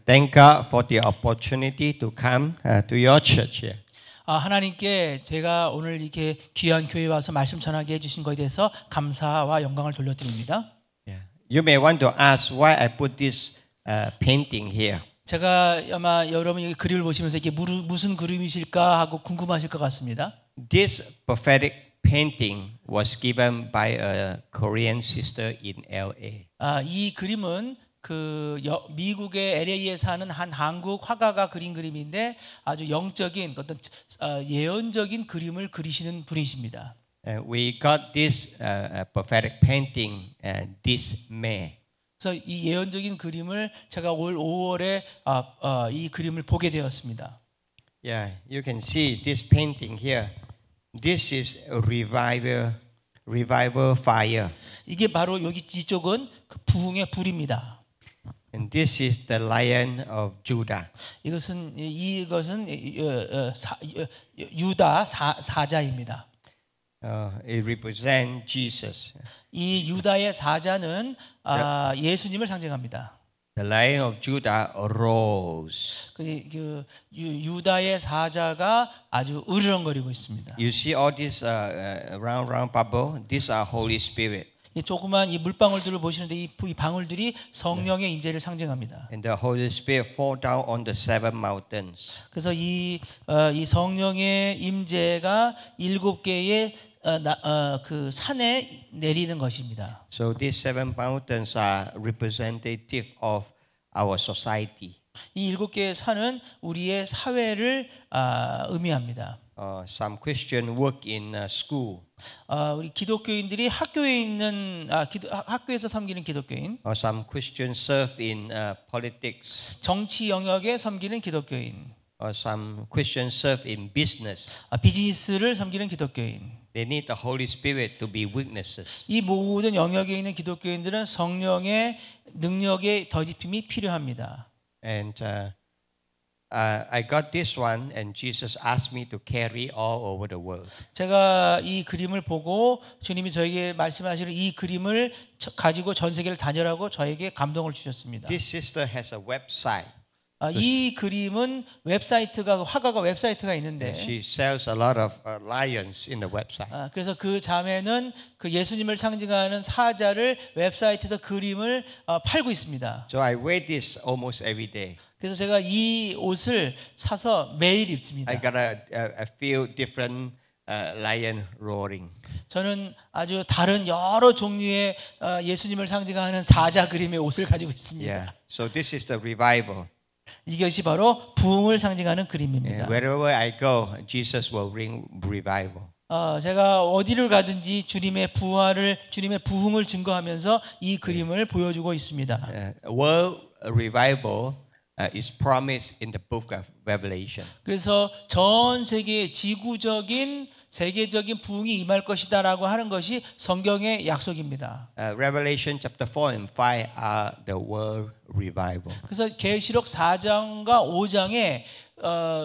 Thank God for the opportunity to come to your church here. 하나님께 제가 오늘 이렇게 귀한 교회에 와서 말씀 전하게 해주신 것에 대해서 감사와 영광을 돌려드립니다. Yeah. You may want to ask why I put this painting here. 제가 아마 여러분이 이 그림을 보시면서 이게 무슨 그림이실까 하고 궁금하실 것 같습니다. This prophetic painting was given by a Korean sister in LA. 이 그림은 미국의 LA에 사는 한 한국 화가가 그린 그림인데 아주 영적인 어떤 예언적인 그림을 그리시는 분이십니다. We got this prophetic painting this May. 그래서 이 예언적인 그림을 제가 올 5월에 이 그림을 보게 되었습니다. Yeah, you can see this painting here. This is a revival fire. 이게 바로 여기 이쪽은 그 부흥의 불입니다. And this is the Lion of Judah. 이것은 유다 사자입니다. It represents Jesus. 이 유다의 사자는 예수님을 상징합니다. The Lion of Judah arose. 유다의 사자가 아주 으르렁거리고 있습니다. You see all this round bubble? These are Holy Spirit. 이 조그만 이 물방울들을 보시는데 이 방울들이 성령의 임재를 상징합니다. And the Holy Spirit fall down on the seven mountains. 그래서 이 성령의 임재가 7개의 그 산에 내리는 것입니다. So these seven mountains are representative of our society. 이 7개의 산은 우리의 사회를 의미합니다. Some Christians work in school. 우리 기독교인들이 학교에 있는 학교에서 섬기는 기독교인. Or some Christians serve in politics. 정치 영역에 섬기는 기독교인. Or some Christians serve in business. 비즈니스를 섬기는 기독교인. They need the Holy Spirit to be witnesses. 이 모든 영역에 있는 기독교인들은 성령의 능력의 덧입힘이 필요합니다. And I got this one, and Jesus asked me to carry all over the world. 제가 이 그림을 보고 주님이 저에게 말씀하시는 이 그림을 가지고 전 세계를 다녀라고 저에게 감동을 주셨습니다. This sister has a website. 이 그림은 화가가 웹사이트가 있는데 She sells a lot of lions in the website. 그래서 그 자매는 그 예수님을 상징하는 사자를 웹사이트에서 그림을 팔고 있습니다. So I wear this almost every day. 그래서 제가 이 옷을 사서 매일 입습니다. I got a few different lion roaring. 저는 아주 다른 여러 종류의 예수님을 상징하는 사자 그림의 옷을 가지고 있습니다. Yeah. So this is the revival. 이것이 바로 부흥을 상징하는 그림입니다. Wherever I go, Jesus will bring revival. 제가 어디를 가든지 주님의 부흥을 증거하면서 이 그림을 보여주고 있습니다. World revival is promised in the book of Revelation. 그래서 전 세계 세계적인 부흥이 임할 것이다라고 하는 것이 성경의 약속입니다. Revelation chapter 4 and 5 are the world revival. 그래서 계시록 4장과 5장에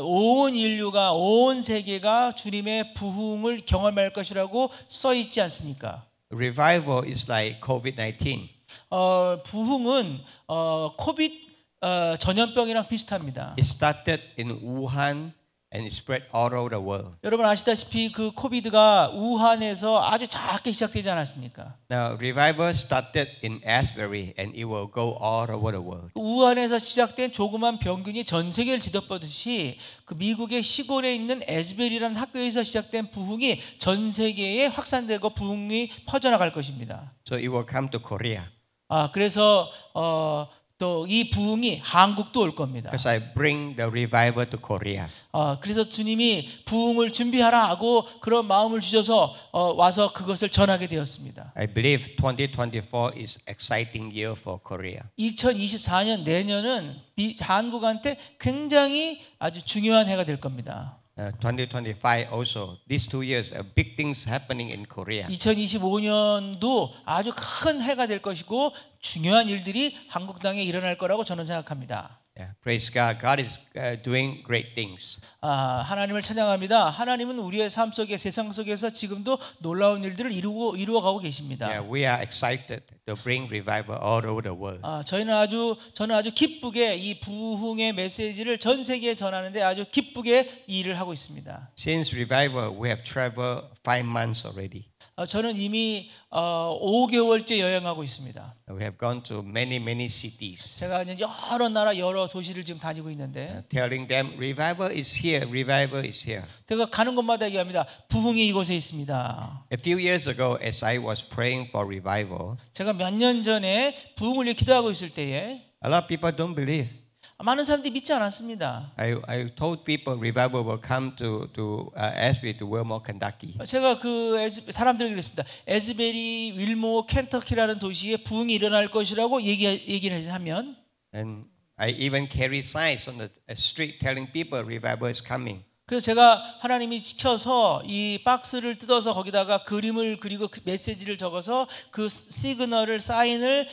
온 인류가 온 세계가 주님의 부흥을 경험할 것이라고 써 있지 않습니까? Revival is like COVID-19. 부흥은 코비드 전염병이랑 비슷합니다. It started in Wuhan and it spread all over the world. 여러분 아시다시피 그 코비드가 우한에서 아주 작게 시작되지 않았습니까? Now revival started in Asbury and it will go all over the world. 우한에서 시작된 조그만 병균이 전 세계를 뒤덮었듯이 그 미국의 시골에 있는 에스베리라는 학교에서 시작된 부흥이 전 세계에 확산되고 부흥이 퍼져나갈 것입니다. So it will come to Korea. 그래서 또 이 부흥이 한국도 올 겁니다. Because I bring the revival to Korea. 그래서 주님이 부흥을 준비하라 하고 그런 마음을 주셔서 와서 그것을 전하게 되었습니다. I believe 2024 is exciting year for Korea. 2024년 내년은 한국한테 굉장히 아주 중요한 해가 될 겁니다. 2025 also. These 2 years, big things happening in Korea. 2025년도 아주 큰 해가 될 것이고 중요한 일들이 한국 땅에 일어날 거라고 저는 생각합니다. Yeah, praise God. God is doing great things. 하나님을 찬양합니다. 하나님은 우리의 삶 속에 세상 속에서 지금도 놀라운 일들을 이루어가고 계십니다. Yeah, we are excited to bring revival all over the world. 저는 아주 기쁘게 이 부흥의 메시지를 전 세계에 전하는데 아주 기쁘게 이 일을 하고 있습니다. Since revival, we have traveled 5 months already. 저는 이미 5개월째 여행하고 있습니다. We have gone to many cities, 제가 이제 여러 나라 여러 도시를 지금 다니고 있는데 telling them revival is here, revival is here. 제가 가는 곳마다 얘기합니다. 부흥이 이곳에 있습니다. A few years ago, as I was praying for revival, 제가 몇 년 전에 부흥을 위해 기도하고 있을 때에 a lot of people don't believe. 많은 사람들이 믿지 않았습니다. I told people revival will come to Ashby, to Wilmore, Kentucky. 제가 사람들에게 그랬습니다. 에즈베리, 윌모, 켄터키라는 도시에 부흥이 일어날 것이라고 얘기를 하면, And I even carry signs on the street telling people revival is coming. 그래서 제가 하나님이 지켜서 이 박스를 뜯어서 거기다가 그림을 그리고 그 메시지를 적어서 그 시그널을 사인을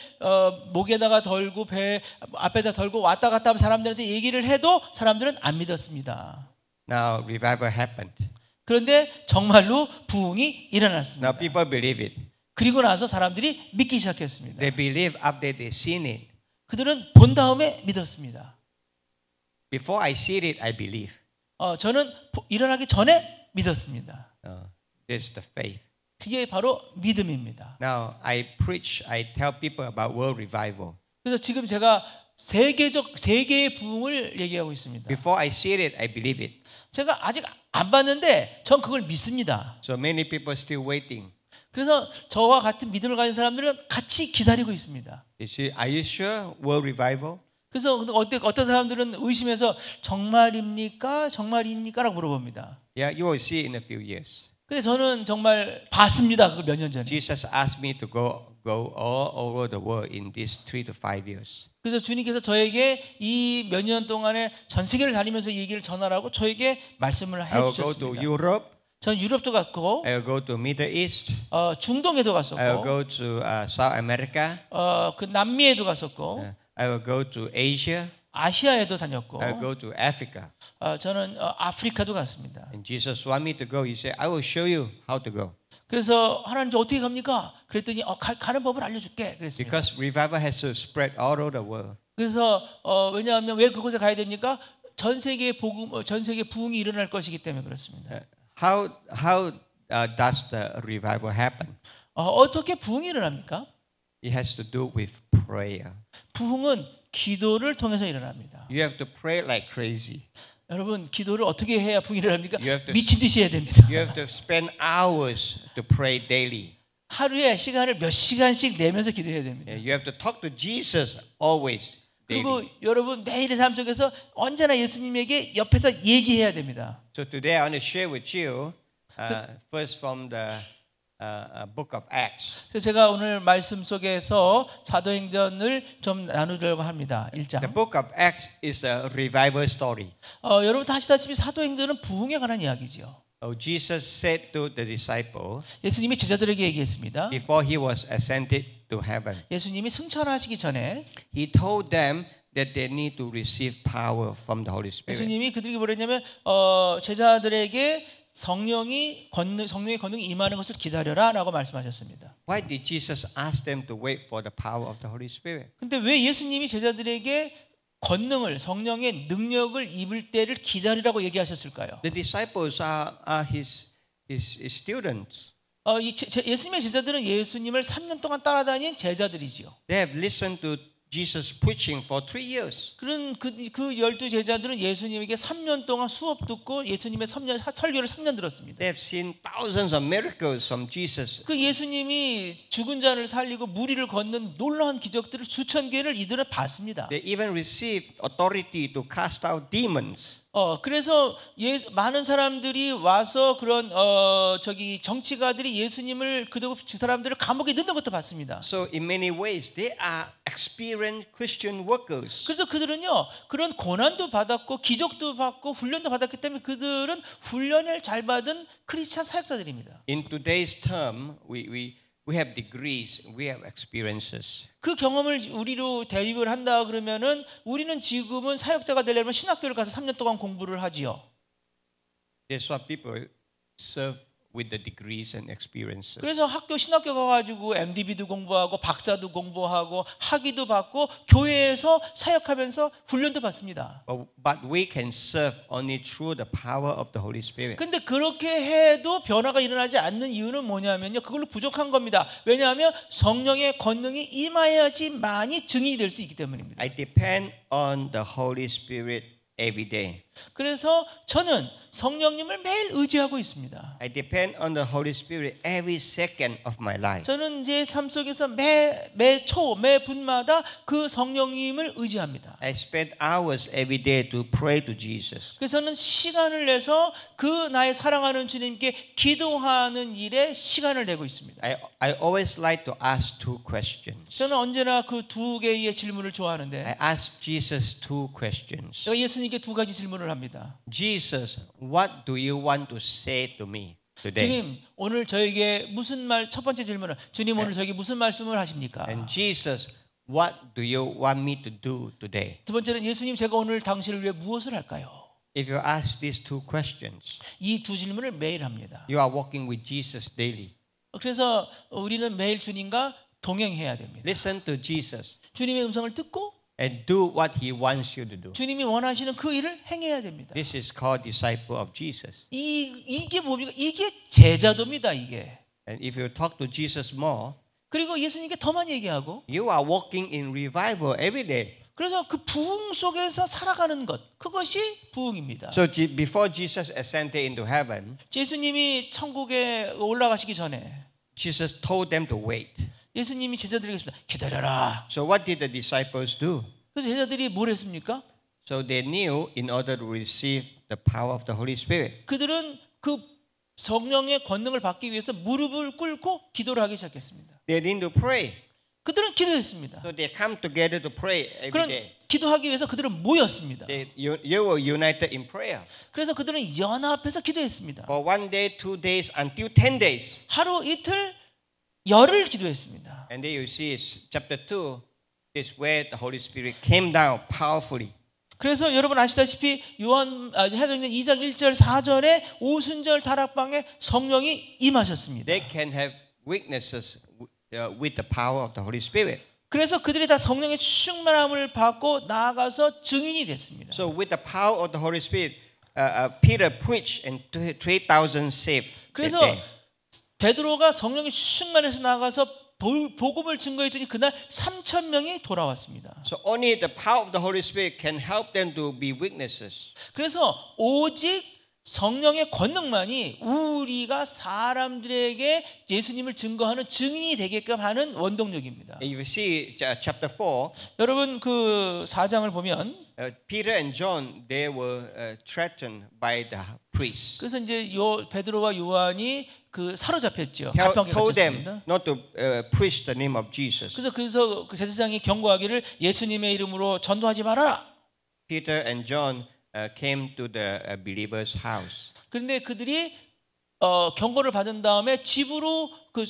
목에다가 걸고 배 앞에다 걸고 왔다 갔다 하면 사람들한테 얘기를 해도 사람들은 안 믿었습니다. Now revival happened. 그런데 정말로 부흥이 일어났습니다. Now people believe it. 그리고 나서 사람들이 믿기 시작했습니다. They believe after they seen it. 그들은 본 다음에 믿었습니다. Before I see it, I believe. 저는 일어나기 전에 믿었습니다. This is the faith. 그게 바로 믿음입니다. Now I tell people about world revival. 그래서 지금 제가 세계의 부흥을 얘기하고 있습니다. Before I see it, I believe it. 제가 아직 안 봤는데 전 그걸 믿습니다. So many people are still waiting. 그래서 저와 같은 믿음을 가진 사람들은 같이 기다리고 있습니다. Are you sure world revival? 그래서 어떤 사람들은 의심해서 정말입니까라고 물어봅니다. Yeah, you will see it in a few years. 근데 저는 정말 봤습니다. 그걸 몇 년 전에. Jesus asked me to go all over the world in these 3 to 5 years. 그래서 주님께서 저에게 이 몇 년 동안에 전 세계를 다니면서 이 얘기를 전하라고 저에게 말씀을 I will go to 해주셨습니다. Europe. 전 유럽도 갔고, I will go to Middle East. 중동에도 I will 갔었고, go to South America. 그 남미에도 갔었고, I will go to Asia. 아시아에도 다녔고, I will go to Africa. 저는 아프리카도 갔습니다. And Jesus want me to go. He said, I will show you how to go. 그래서 하나님 어떻게 갑니까? 그랬더니 가는 법을 알려줄게. 그랬습니다. Because revival has to spread all over the world. 그래서 왜냐하면 왜 그곳에 가야 됩니까? 전 세계 부흥이 일어날 것이기 때문에 그렇습니다. How does the revival happen? 어떻게 부흥이 일어납니까? It has to do with prayer. 부흥은 기도를 통해서 일어납니다. You have to pray like crazy. 여러분 기도를 어떻게 해야 부흥이 일어납니까? You have to- 미친 듯이 해야 됩니다. You have to spend hours to pray daily. 하루에 시간을 몇 시간씩 내면서 기도해야 됩니다. You have to talk to Jesus always 그리고 daily. 여러분 매일의 삶 속에서 언제나 예수님에게 옆에서 얘기해야 됩니다. So today I want to share with you first from the book of Acts. 그래서 제가 오늘 말씀 속에서 사도행전을 좀 나누려고 합니다. The 1장. book of Acts is a revival story. 여러분 다 아시다시피 사도행전은 부흥에 관한 이야기지요. Jesus said to the disciples 예수님이 제자들에게 얘기했습니다. before he was ascended to heaven. 예수님이 승천하시기 전에 He told them that they need to receive power from the Holy Spirit. 예수님이 그들에게 뭐랬냐면 제자들에게 성령의 권능이 임하는 것을 기다려라라고 말씀하셨습니다. Why did Jesus ask them to wait for the power of the Holy Spirit? 근데 왜 예수님이 제자들에게 성령의 능력을 입을 때를 기다리라고 얘기하셨을까요? The disciples are his students. 예수님의 제자들은 예수님을 3년 동안 따라다닌 제자들이지요. They have listened to Jesus preaching for 3 years. 그런 그 12 제자들은 예수님에게 3년 동안 수업 듣고 예수님의 설교를 3년 들었습니다. They have seen thousands of miracles from Jesus. 그 예수님이 죽은 자를 살리고 무리를 걷는 놀라운 기적들을 수천 개를 이들은 봤습니다. They even received authority to cast out demons. 그래서 많은 사람들이 와서 그런 정치가들이 예수님을 그 사람들을 감옥에 넣는 것도 봤습니다. So in many ways they are experienced Christian workers. 그래서 그들은요 그런 고난도 받았고 기적도 받고 훈련도 받았기 때문에 그들은 훈련을 잘 받은 크리스찬 사역자들입니다. In today's term, we We have degrees, we have experiences. 그 경험을 우리로 대입을 한다 그러면은 우리는 지금은 사역자가 되려면 신학교를 가서 3년 동안 공부를 하지요. That's what people serve with the degrees and experiences. 그래서 신학교 가가지고 MDB도 공부하고 박사도 공부하고 학위도 받고 교회에서 사역하면서 훈련도 받습니다. But we can serve only through the power of the Holy Spirit. 근데 그렇게 해도 변화가 일어나지 않는 이유는 뭐냐면요. 그걸로 부족한 겁니다. 왜냐하면 성령의 권능이 임하여야지만이 증인이 될 수 있기 때문입니다. I depend on the Holy Spirit every day. 그래서 저는 성령님을 매일 의지하고 있습니다. I depend on the Holy Spirit every second of my life. 저는 제 삶 속에서 매 분마다 그 성령님을 의지합니다. I spend hours every day to pray to Jesus. 그래서 저는 시간을 내서 그 나의 사랑하는 주님께 기도하는 일에 시간을 내고 있습니다. I always like to ask two questions. 저는 언제나 그 두 개의 질문을 좋아하는데 I ask Jesus two questions. 제가 예수님께 두 가지 질문을 합니다. Jesus, what do you want to say to me today? 주님, 오늘 저에게 첫 번째 질문은 주님 오늘 저에게 무슨 말씀을 하십니까? And Jesus, what do you want me to do today? 두 번째는 예수님 제가 오늘 당신을 위해 무엇을 할까요? If you ask these two questions, 이 두 질문을 매일 합니다. you are walking with Jesus daily. 그래서 우리는 매일 주님과 동행해야 됩니다. Listen to Jesus 주님의 음성을 듣고 and do what he wants you to do. 주님이 원하시는 그 일을 행해야 됩니다. This is called disciple of Jesus. 이게 뭡니까? 이게 제자도입니다. 이게. And if you talk to Jesus more, 그리고 예수님께 더 많이 얘기하고 you are walking in revival every day. 그래서 그 부흥 속에서 살아가는 것 그것이 부흥입니다. So before Jesus ascended into heaven, 예수님이 천국에 올라가시기 전에 Jesus told them to wait. 예수님이 제자들에게 기다려라. So what did the disciples do? 그래서 제자들이 뭘 했습니까? So they knew in order to receive the power of the Holy Spirit, 그들은 그 성령의 권능을 받기 위해서 무릎을 꿇고 기도를 하기 시작했습니다. they need to pray. 그들은 기도했습니다. So they come together to pray every 그런 day. 기도하기 위해서 그들은 모였습니다. You were united in prayer. 그래서 그들은 연합해서 기도했습니다. For 1 day, 2 days, until 10 days. 하루 이틀 열흘 기도했습니다. And then you see chapter 2 is where the Holy Spirit came down powerfully. 그래서 여러분 아시다시피 사도행전 2장 1절 4절에 오순절 다락방에 성령이 임하셨습니다. They can have witnesses with the power of the Holy Spirit. 그래서 그들이 다 성령의 충만함을 받고 나아가서 증인이 됐습니다. So with the power of the Holy Spirit, Peter preached and 3,000 saved. 그래서 베드로가 성령의 충만해서 나가서 복음을 증거했더니 그날 3,000명이 돌아왔습니다. So only the power of the Holy Spirit can help them to be witnesses. 그래서 오직 성령의 권능만이 우리가 사람들에게 예수님을 증거하는 증인이 되게끔 하는 원동력입니다. And you see chapter 4, 여러분 그 4장을 보면 Peter and John, they were threatened by the priests. 그래서 이제 베드로와 요한이 그 사로잡혔죠. Told 가평에 them 갇혔습니다. not to preach the name of Jesus. 그래서 그 제사장이 경고하기를 예수님의 이름으로 전도하지 마라. Peter and John came to the believer's house. 그런데 그들이 경고를 받은 다음에 집으로 그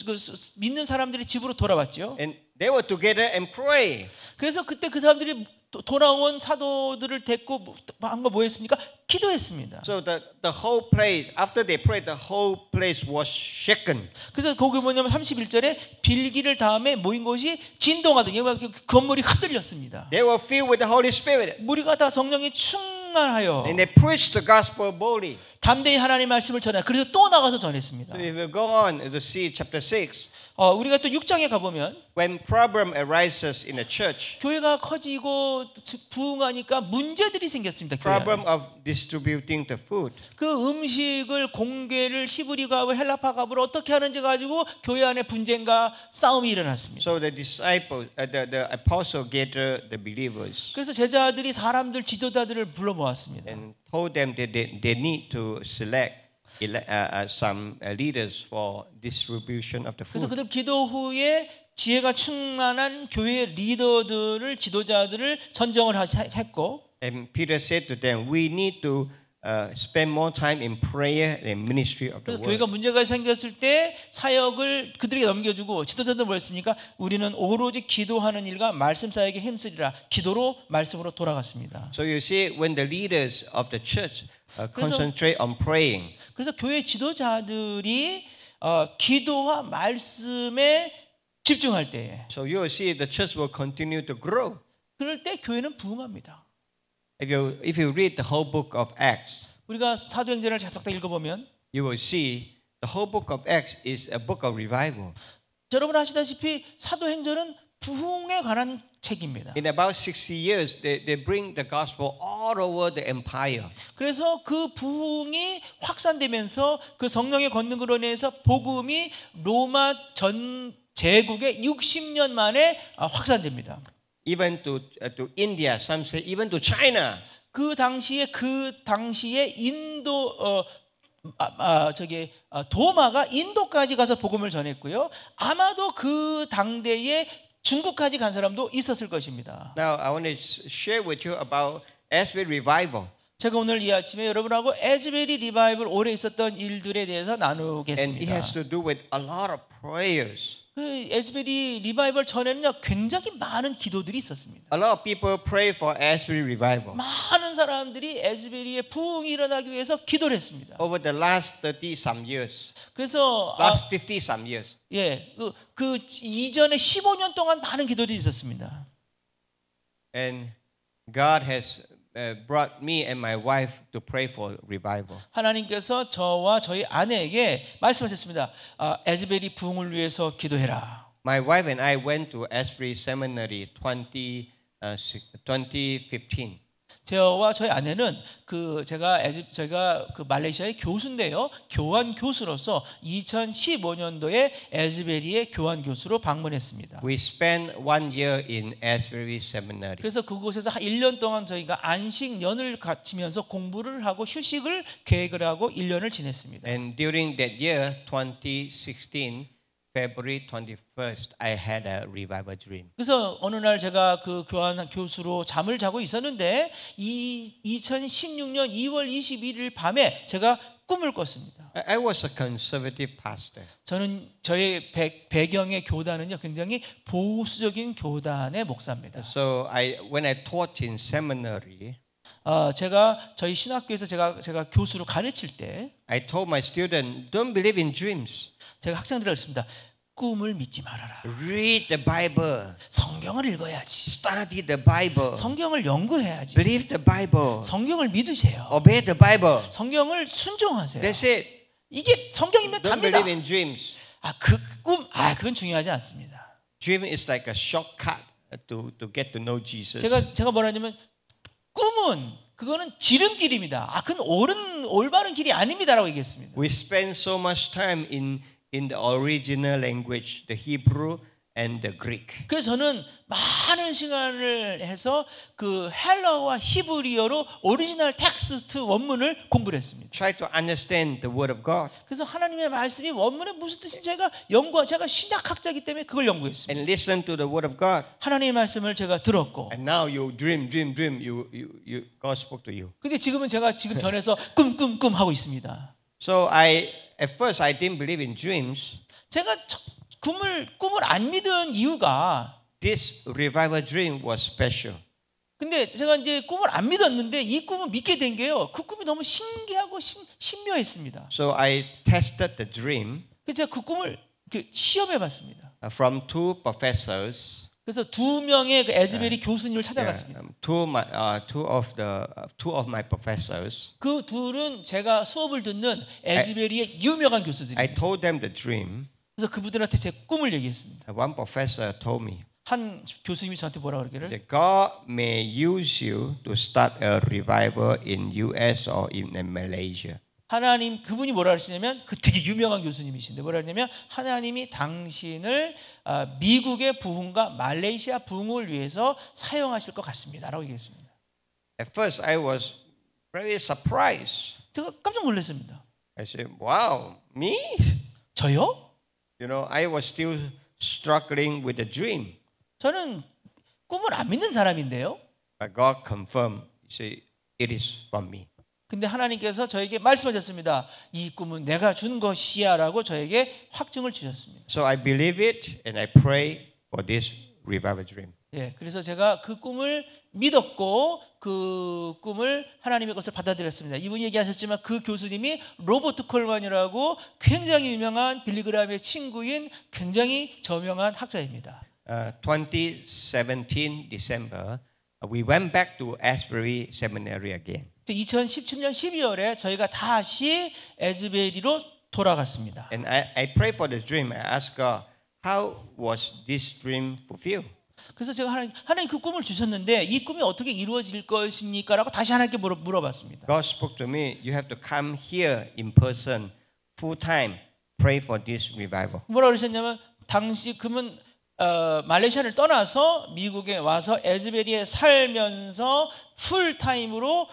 믿는 사람들이 집으로 돌아왔죠. And they were together and pray. 그래서 그때 그 사람들이 돌아온 사도들을 데리고 한 거 뭐였습니까? 기도했습니다. So the whole place, after they prayed, the whole place was shaken. 그래서 거기 뭐냐면 31절에 빌기를 다음에 모인 곳이 진동하더니 건물이 흔들렸습니다. They were filled with the Holy Spirit. 우리가 다 성령이 충만하여 And they preached the gospel boldly. 담대히 하나님의 말씀을 전해. 그래서 또 나가서 전했습니다. So if you go on to see chapter 6, 우리가 또 6장에 가보면 when problem arises in the church, 교회가 커지고 부흥하니까 문제들이 생겼습니다. 교회 안에. problem of distributing the food. 그 음식을 공개를 히브리가하고 헬라파갑으로 어떻게 하는지 가지고 교회 안에 분쟁과 싸움이 일어났습니다. So the disciples, the apostle gathered the believers 그래서 제자들이 사람들 지도자들을 불러 모았습니다. and told them that they need to select some leaders for distribution of the 그래서 food. 그들 기도 후에 지혜가 충만한 교회 리더들을 지도자들을 선정을 했고 And Peter said to them, we need to spend more time in prayer and ministry of the 그래서 word. 교회가 문제가 생겼을 때 사역을 그들에게 넘겨주고 지도자들은 뭐였습니까? 우리는 오로지 기도하는 일과 말씀 사역에 힘쓰리라. 기도로 말씀으로 돌아갔습니다. So you see, when the leaders of the church concentrate on praying, 그래서 교회 지도자들이 기도와 말씀에 집중할 때에 so you will see the church will continue to grow. 그럴 때 교회는 부흥합니다. If you read the whole book of Acts, 우리가 사도행전을 계속 다 읽어보면 you will see the whole book of Acts is a book of revival. 여러분 아시다시피 사도행전은 부흥에 관한 책입니다. In about 60 years, they bring the gospel all over the empire. 그래서 그 부흥이 확산되면서 그 성령의 권능으로 인해서 복음이 로마 전 제국에 60년 만에 확산됩니다. Even to India, some say even to China. 그 당시에 인도 도마가 인도까지 가서 복음을 전했고요. 아마도 그 당대에 중국까지 간 사람도 있었을 것입니다. Now I want to share with you about Asbury Revival. 제가 오늘 이 아침에 여러분하고 에즈베리 리바이벌 올해 있었던 일들에 대해서 And it 나누겠습니다. has to do with a lot of prayers. 그 에즈베리 리바이벌 전에는요 굉장히 많은 기도들이 있었습니다. A lot of people pray for Asbury Revival. 많은 사람들이 에즈베리의 부흥이 일어나기 위해서 기도를 했습니다. Over the last 30 some years, 그래서 last 50 some years. 그 이전에 15년 동안 많은 기도들이 있었습니다. And God has brought me and my wife to pray for revival. 하나님께서 저와 저희 아내에게 말씀하셨습니다. 에즈베리 부흥을 위해서 기도해라. My wife and I went to Asbury Seminary 2015. 저와 저희 아내는 제가 그 말레이시아의 교수인데요. 교환 교수로서 2015년도에 에즈베리의 교환 교수로 방문했습니다. We spent 1 year in Asbury Seminary. 그래서 그곳에서 1년 동안 저희가 안식년을 갖추면서 공부를 하고 휴식을 계획을 하고 1년을 지냈습니다. And during that year, 2016, February 21st, I had a revival dream. 그래서 어느 날 제가 그 교환 교수로 잠을 자고 있었는데 2016년 2월 21일 밤에 제가 꿈을 꿨습니다. I was a conservative pastor. 저는 저의 배경의 교단은요 굉장히 보수적인 교단의 목사입니다. So when I taught in seminary, 제가 저희 신학교에서 제가 교수로 가르칠 때 I told my students, don't believe in dreams. 제가 학생들에게 했습니다. 꿈을 믿지 말아라. Read the Bible. 성경을 읽어야지. Study the Bible. 성경을 연구해야지. Believe the Bible. 성경을 믿으세요. Obey the Bible. 성경을 순종하세요. That's it. 이게 성경이면 Don't 답니다. believe in dreams. 그건 중요하지 않습니다. Dream is like a shortcut to get to know Jesus. 제가 뭐라냐면 그거는 지름길입니다. 그건 올바른 길이 아닙니다라고 얘기했습니다. We spend so much time in the original language, the Hebrew and the Greek. 그래서 저는 많은 시간을 해서 그 헬라어와 히브리어로 오리지널 텍스트 원문을 공부를 했습니다. Try to understand the Word of God 그래서 하나님의 말씀이 원문에 무슨 뜻인지 제가 신약학자이기 때문에 그걸 연구했습니다. and listen to the Word of God. 하나님의 말씀을 제가 들었고. And now you dream. God spoke to you. 근데 제가 지금 변해서 꿈 하고 있습니다. So at first I didn't believe in dreams. 제가 꿈을 안 믿은 이유가 This revival dream was special. 근데 제가 이제 꿈을 안 믿었는데 이 꿈을 믿게 된 게요. 그 꿈이 너무 신기하고 신묘했습니다. So I tested the dream. 그래서 제가 그 꿈을 시험해 봤습니다. From two professors. 그래서 두 명의 그 에즈베리 교수님을 찾아갔습니다. Two of my professors. 그 둘은 제가 수업을 듣는 에즈베리의 유명한 I 교수들입니다. told them the dream. 그래서 그분들한테 제 꿈을 얘기했습니다. One professor told me 한 교수님이 저한테 뭐라고 그러기를 that God may use you to start a revival in US or in Malaysia. 그분이 뭐라 하시냐면 되게 유명한 교수님이신데 뭐라 하냐면 하나님이 당신을 미국의 부흥과 말레이시아 부흥을 위해서 사용하실 것 같습니다라고 얘기했습니다. At first I was very surprised. 제가 깜짝 놀랐습니다. I said, "Wow, me?" 저요? You know, I was still struggling with the dream. 저는 꿈을 안 믿는 사람인데요. But God confirmed. He said, "It is from me." 근데 하나님께서 저에게 말씀하셨습니다. 이 꿈은 내가 준 것이야라고 저에게 확증을 주셨습니다. So I believe it and I pray for this revival dream. 예, 그래서 제가 그 꿈을 믿었고 그 꿈을 하나님의 것을 받아들였습니다. 이분이 얘기하셨지만 그 교수님이 로버트 콜만이라고 굉장히 유명한 빌리그람의 친구인 굉장히 저명한 학자입니다. 2017 December, we went back to Asbury Seminary again. 2017년 12월에 저희가 다시 에즈베리로 돌아갔습니다. And I prayed for the dream. I asked God, how was this dream fulfilled? 그래서 제가 하나님 그 꿈을 주셨는데 이 꿈이 어떻게 이루어질 것입니까라고 다시 하나님께 물어봤습니다. God spoke to me, you have to come here in person, full time, pray for this revival. 뭐라 그러셨냐면 당시 그분 말레이시아를 떠나서 미국에 와서 에즈베리에 살면서 풀타임으로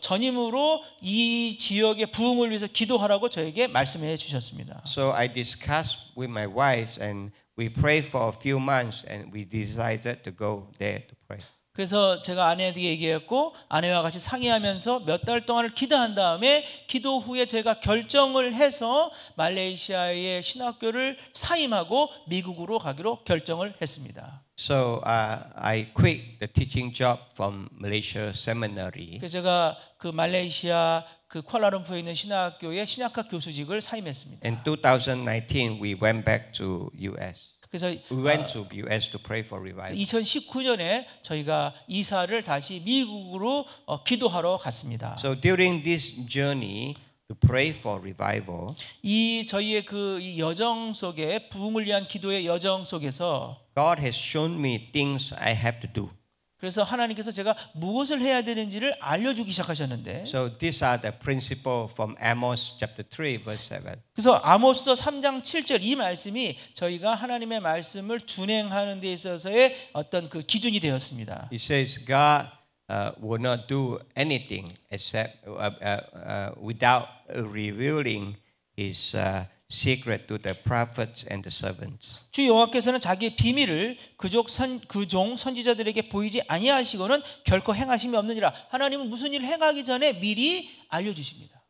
전임으로 이 지역의 부흥을 위해서 기도하라고 저에게 말씀해 주셨습니다. So I discussed with my wife and we prayed for a few months and we decided to go there to pray. 그래서 제가 아내에게 얘기했고 아내와 같이 상의하면서 몇 달 동안을 기도한 다음에 기도 후에 제가 결정을 해서 말레이시아의 신학교를 사임하고 미국으로 가기로 결정을 했습니다. So I quit the teaching job from Malaysia Seminary. 그래서 제가 그 말레이시아 그 쿠알라룸푸르에 있는 신학교의 신학학 교수직을 사임했습니다. In 2019 we went back to US. 그래서 We went to US to pray for revival. 2019년에 저희가 이사를 다시 미국으로 기도하러 갔습니다. So during this journey to pray for revival, 이 저희의 그 이 여정 속에 부흥을 위한 기도의 여정 속에서 God has shown me things I have to do. 그래서 하나님께서 제가 무엇을 해야 되는지를 알려주기 시작하셨는데 So these are the principles from Amos chapter 3 verse 7. 그래서 아모스서 3장 7절 이 말씀이 저희가 하나님의 말씀을 준행하는 데 있어서의 어떤 그 기준이 되었습니다. It says God will not do anything except without revealing His secret to the prophets and the servants. 주 여호와께서는 자기의 비밀을 그종 선지자들에게 보이지 아니하시고는 결코 행하심이 없느니라. 하나님은 무슨 일을 행하기 전에 미리 알려주십니다.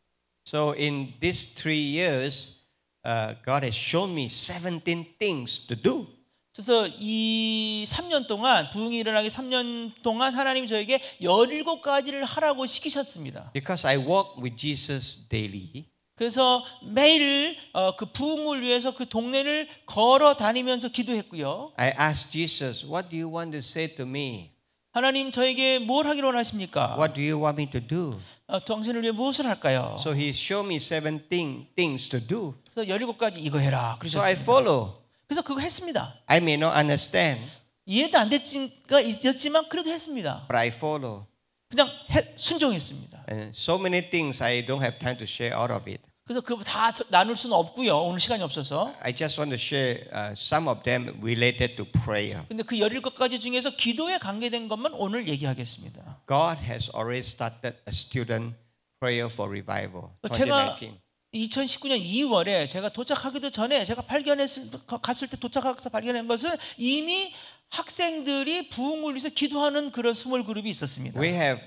So in these 3 years, God has shown me 17 things to do. 그래서 이 3년 동안 부흥이 일어나기 3년 동안 하나님이 저에게 17가지를 하라고 시키셨습니다. Because I walk with Jesus daily. 그래서 매일 그 부흥을 위해서 그 동네를 걸어 다니면서 기도했고요. I asked Jesus, what do you want to say to me? 하나님 저에게 뭘 하기로 원하십니까? What do you want me to do? 당신을 위해 무엇을 할까요? So He showed me 17 things to do. 그래서 17가지 이거 해라 So I 그러셨습니다. follow. 그래서 그거 했습니다. I may not understand, 이해도 안 됐지만 그래도 했습니다. but I follow. 그냥 순종했습니다. And so many things I don't have time to share all of it. 그래서 그거 다 나눌 수는 없고요. 오늘 시간이 없어서. I just want to share some of them related to prayer. 근데 그 17가지 중에서 기도에 관계된 것만 오늘 얘기하겠습니다. God has already started a student prayer for revival. 제가 2019. 2019년 2월에 제가 도착하기도 전에 제가 갔을 때 도착해서 발견한 것은 이미 학생들이 부흥을 위해서 기도하는 그런 스몰 그룹이 있었습니다. We have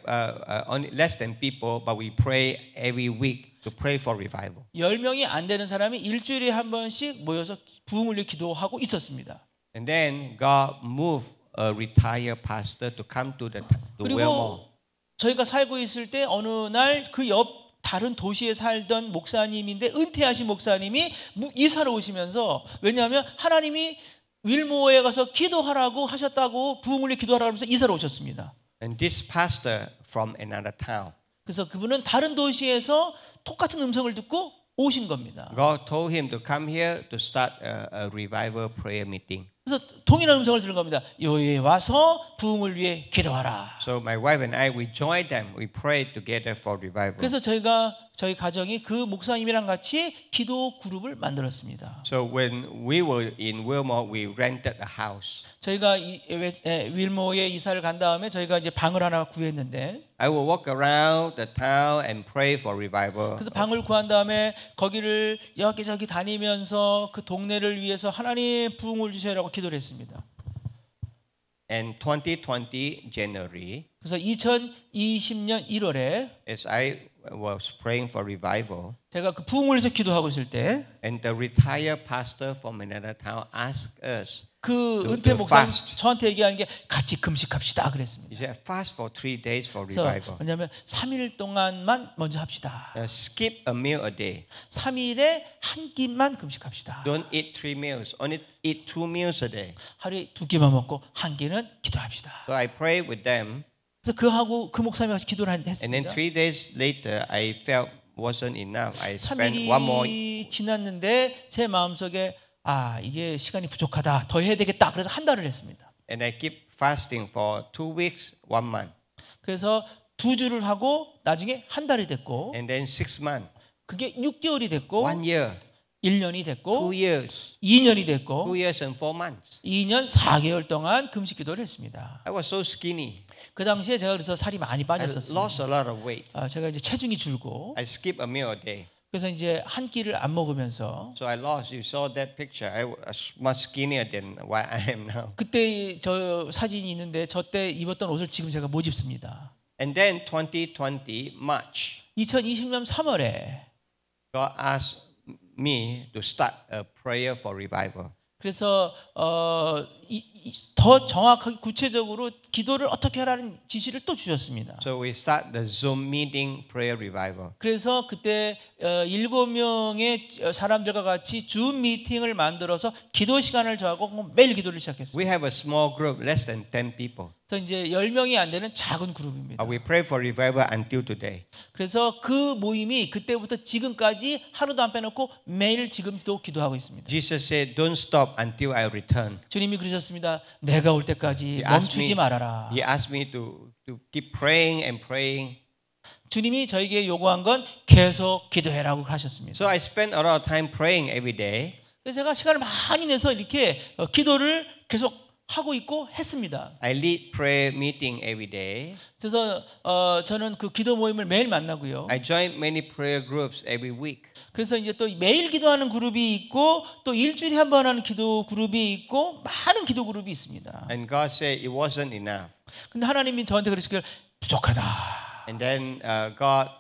only less than people, but we pray every week to pray for revival. 10명이 안 되는 사람이 일주일에 한 번씩 모여서 부흥을 위해 기도하고 있었습니다. And then God moved a retired pastor to come to Wilmore. 그리고 저희가 살고 있을 때 어느 날 그 옆 다른 도시에 살던 목사님인데 은퇴하신 목사님이 이사를 오시면서 왜냐하면 하나님이 윌모어에 가서 기도하라고 하셨다고 부흥을 위해 기도하라고 하면서 이사를 오셨습니다. And this pastor from another town. 그래서 그분은 다른 도시에서 똑같은 음성을 듣고 오신 겁니다. God told him to come here to start a revival prayer meeting. 그래서 동일한 음성을 들은 겁니다. 여기에 와서 부흥을 위해 기도하라. So my wife and I, we joined them. We prayed together for revival. 그래서 저희 가정이 그 목사님이랑 같이 기도 그룹을 만들었습니다. So when we were in Wilmore, we rented a house. 저희가 윌모어에 이사를 간 다음에 저희가 이제 방을 하나 구했는데 I will walk around the town and pray for revival. 그래서 방을 구한 다음에 거기를 여기저기 다니면서 그 동네를 위해서 하나님 부흥을 주셔라고 기도를 했습니다. And 2020 January, 그래서 2020년 1월에 as I was praying for revival, 제가 그 부흥을 위해서 기도하고 있을 때 and the retired pastor from another town asked us, 그 to 은퇴 목사님 fast. 저한테 얘기하는 게 같이 금식합시다 그랬습니다. he said, fast for 3 days for 그래서 revival. 왜냐하면 3일 동안만 먼저 합시다. Skip a meal a day. 3일에 한 끼만 금식합시다. Don't eat 3 meals. Only eat 2 meals a day. 하루에 2끼만 먹고 한 끼는 기도합시다. So I prayed with them, 그래서 그하고 그 목사님과 같이 기도를 and then 했습니다. 3 days later, I felt wasn't enough. I spent one more. 3일이 지났는데 제 마음속에 아 이게 시간이 부족하다. 더 해야 되겠다. 그래서 한 달을 했습니다. And I keep fasting for 2 weeks, 1 month, 그래서 2주를 하고 나중에 한 달이 됐고 and then 6 months, 그게 6개월이 됐고 1 year, 1년이 2 됐고 years, 2년이 2 됐고 years and 4 months. 2년 4개월 동안 금식 기도를 했습니다. I was so skinny. 그 당시에 제가 그래서 살이 많이 I 빠졌었어요. lost a lot of weight. 제가 이제 체중이 줄고 I skip a meal a day. 그래서 이제 한 끼를 안 먹으면서 So I lost. You saw that picture. I was much skinnier than what I am now. 그때 저 사진이 있는데 저 때 입었던 옷을 지금 제가 못 입습니다. And then 2020 March, 2020년 3월에 God asked me to start a prayer for revival. 그래서 더 정확하게 구체적으로 기도를 어떻게 하라는 지시를 또 주셨습니다. So we start the Zoom meeting prayer revival. 그래서 그때 7명의 사람들과 같이 줌 미팅을 만들어서 기도 시간을 정하고 매일 기도를 시작했습니다. We have a small group, less than 10 people. 그래서 이제 10명이 안 되는 작은 그룹입니다. We pray for revival until today. 그래서 그 모임이 그때부터 지금까지 하루도 안 빼놓고 매일 지금도 기도하고 있습니다. Jesus said, "Don't stop until I return." 주님이 그러셨습니다. 내가 올 때까지 멈추지 말아라. He asked me to keep praying and praying. 주님이 저에게 요구한 건 계속 기도해라고 하셨습니다. So I spent a lot of time praying every day. 그래서 제가 시간을 많이 내서 이렇게 기도를 계속 하고 있고 했습니다. I lead prayer meeting every day. 그래서 저는 그 기도 모임을 매일 만나고요. I join many prayer groups every week. 그래서 이제 또 매일 기도하는 그룹이 있고 또 일주일에 한 번 하는 기도 그룹이 있고 많은 기도 그룹이 있습니다. And God said it wasn't enough. 근데 하나님이 저한테 그러시길 부족하다. And then God